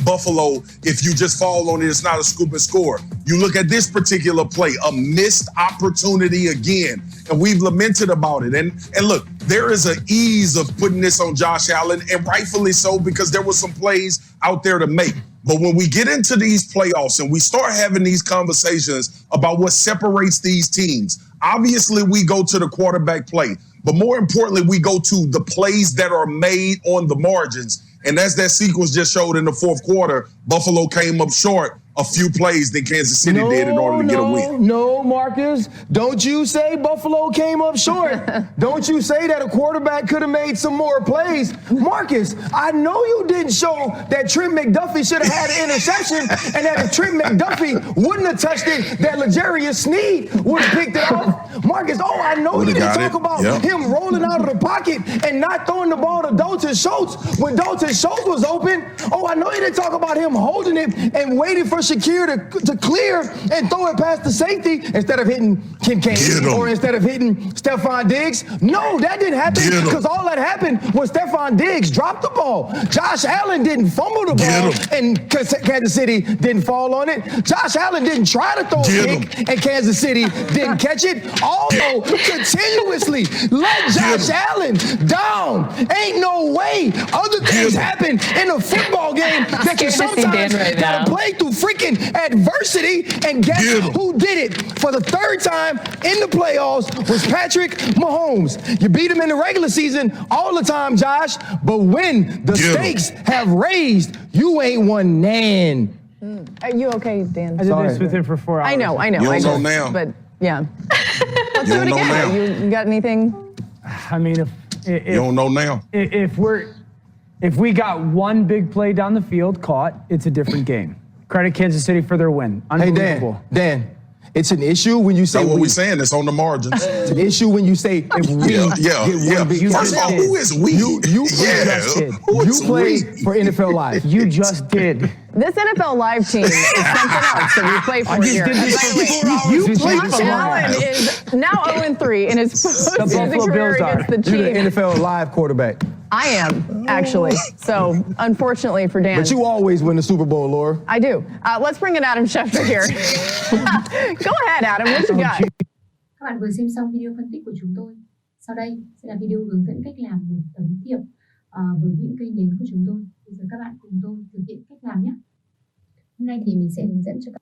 Buffalo. If you just fall on it, it's not a scoop and score. You look at this particular play, a missed opportunity again. And we've lamented about it. And look, there is an ease of putting this on Josh Allen, and rightfully so, because there were some plays out there to make. But when we get into these playoffs and we start having these conversations about what separates these teams, obviously we go to the quarterback play. But more importantly, we go to the plays that are made on the margins. And as that sequence just showed in the 4th quarter, Buffalo came up short a few plays than Kansas City did in order to get a win. No, Marcus. Don't you say Buffalo came up short. Don't you say that a quarterback could have made some more plays. Marcus, I know you didn't show that Trent McDuffie should have had an interception and that if Trent McDuffie wouldn't have touched it, that L'Jarius Sneed would have picked it off. Marcus, I know you didn't talk about him rolling out of the pocket and not throwing the ball to Dalton Schultz when Dalton Schultz was open. I know you didn't talk about him holding it and waiting for Shakir to clear and throw it past the safety instead of hitting Kincaid or instead of hitting Stephon Diggs. No, that didn't happen because all that happened was Stephon Diggs dropped the ball. Josh Allen didn't fumble the ball and Kansas City didn't fall on it. Josh Allen didn't try to throw a pick and Kansas City didn't catch it. Although continuously let Josh Allen down. Ain't no way other things happen in a football game that you sometimes gotta play through freaking adversity. And guess who did it for the third time in the playoffs was Patrick Mahomes. You beat him in the regular season all the time, Josh, but when the stakes have raised, you ain't won nan. Are you okay, Dan? I did this with him for 4 hours. I know. You don't know now. But yeah. Let's do it again. You got anything? I mean, if you don't know now. If we got one big play down the field caught, it's a different game. Credit Kansas City for their win. Unbelievable. Hey, Dan. It's an issue when you say what we're saying. It's on the margins. It's an issue when you say if we get one big. First of all, who is we? You play for NFL Live. You just did. This NFL Live team is something else that we play for here. You played Josh Allen is now 0-3 in his postseason career against the Chiefs. You're the NFL Live quarterback. I am, actually. So, unfortunately for Dan. But you always win the Super Bowl, Laura. I do. Let's bring in Adam Schefter here. Go ahead, Adam. What you got? Các bạn vừa xem xong video phân tích của chúng tôi. Sau đây sẽ là video hướng dẫn cách làm một tấm thiệp với những cây nến của chúng tôi. Bây giờ các bạn cùng tôi thực hiện cách làm nhé. Hôm nay thì mình sẽ hướng dẫn cho các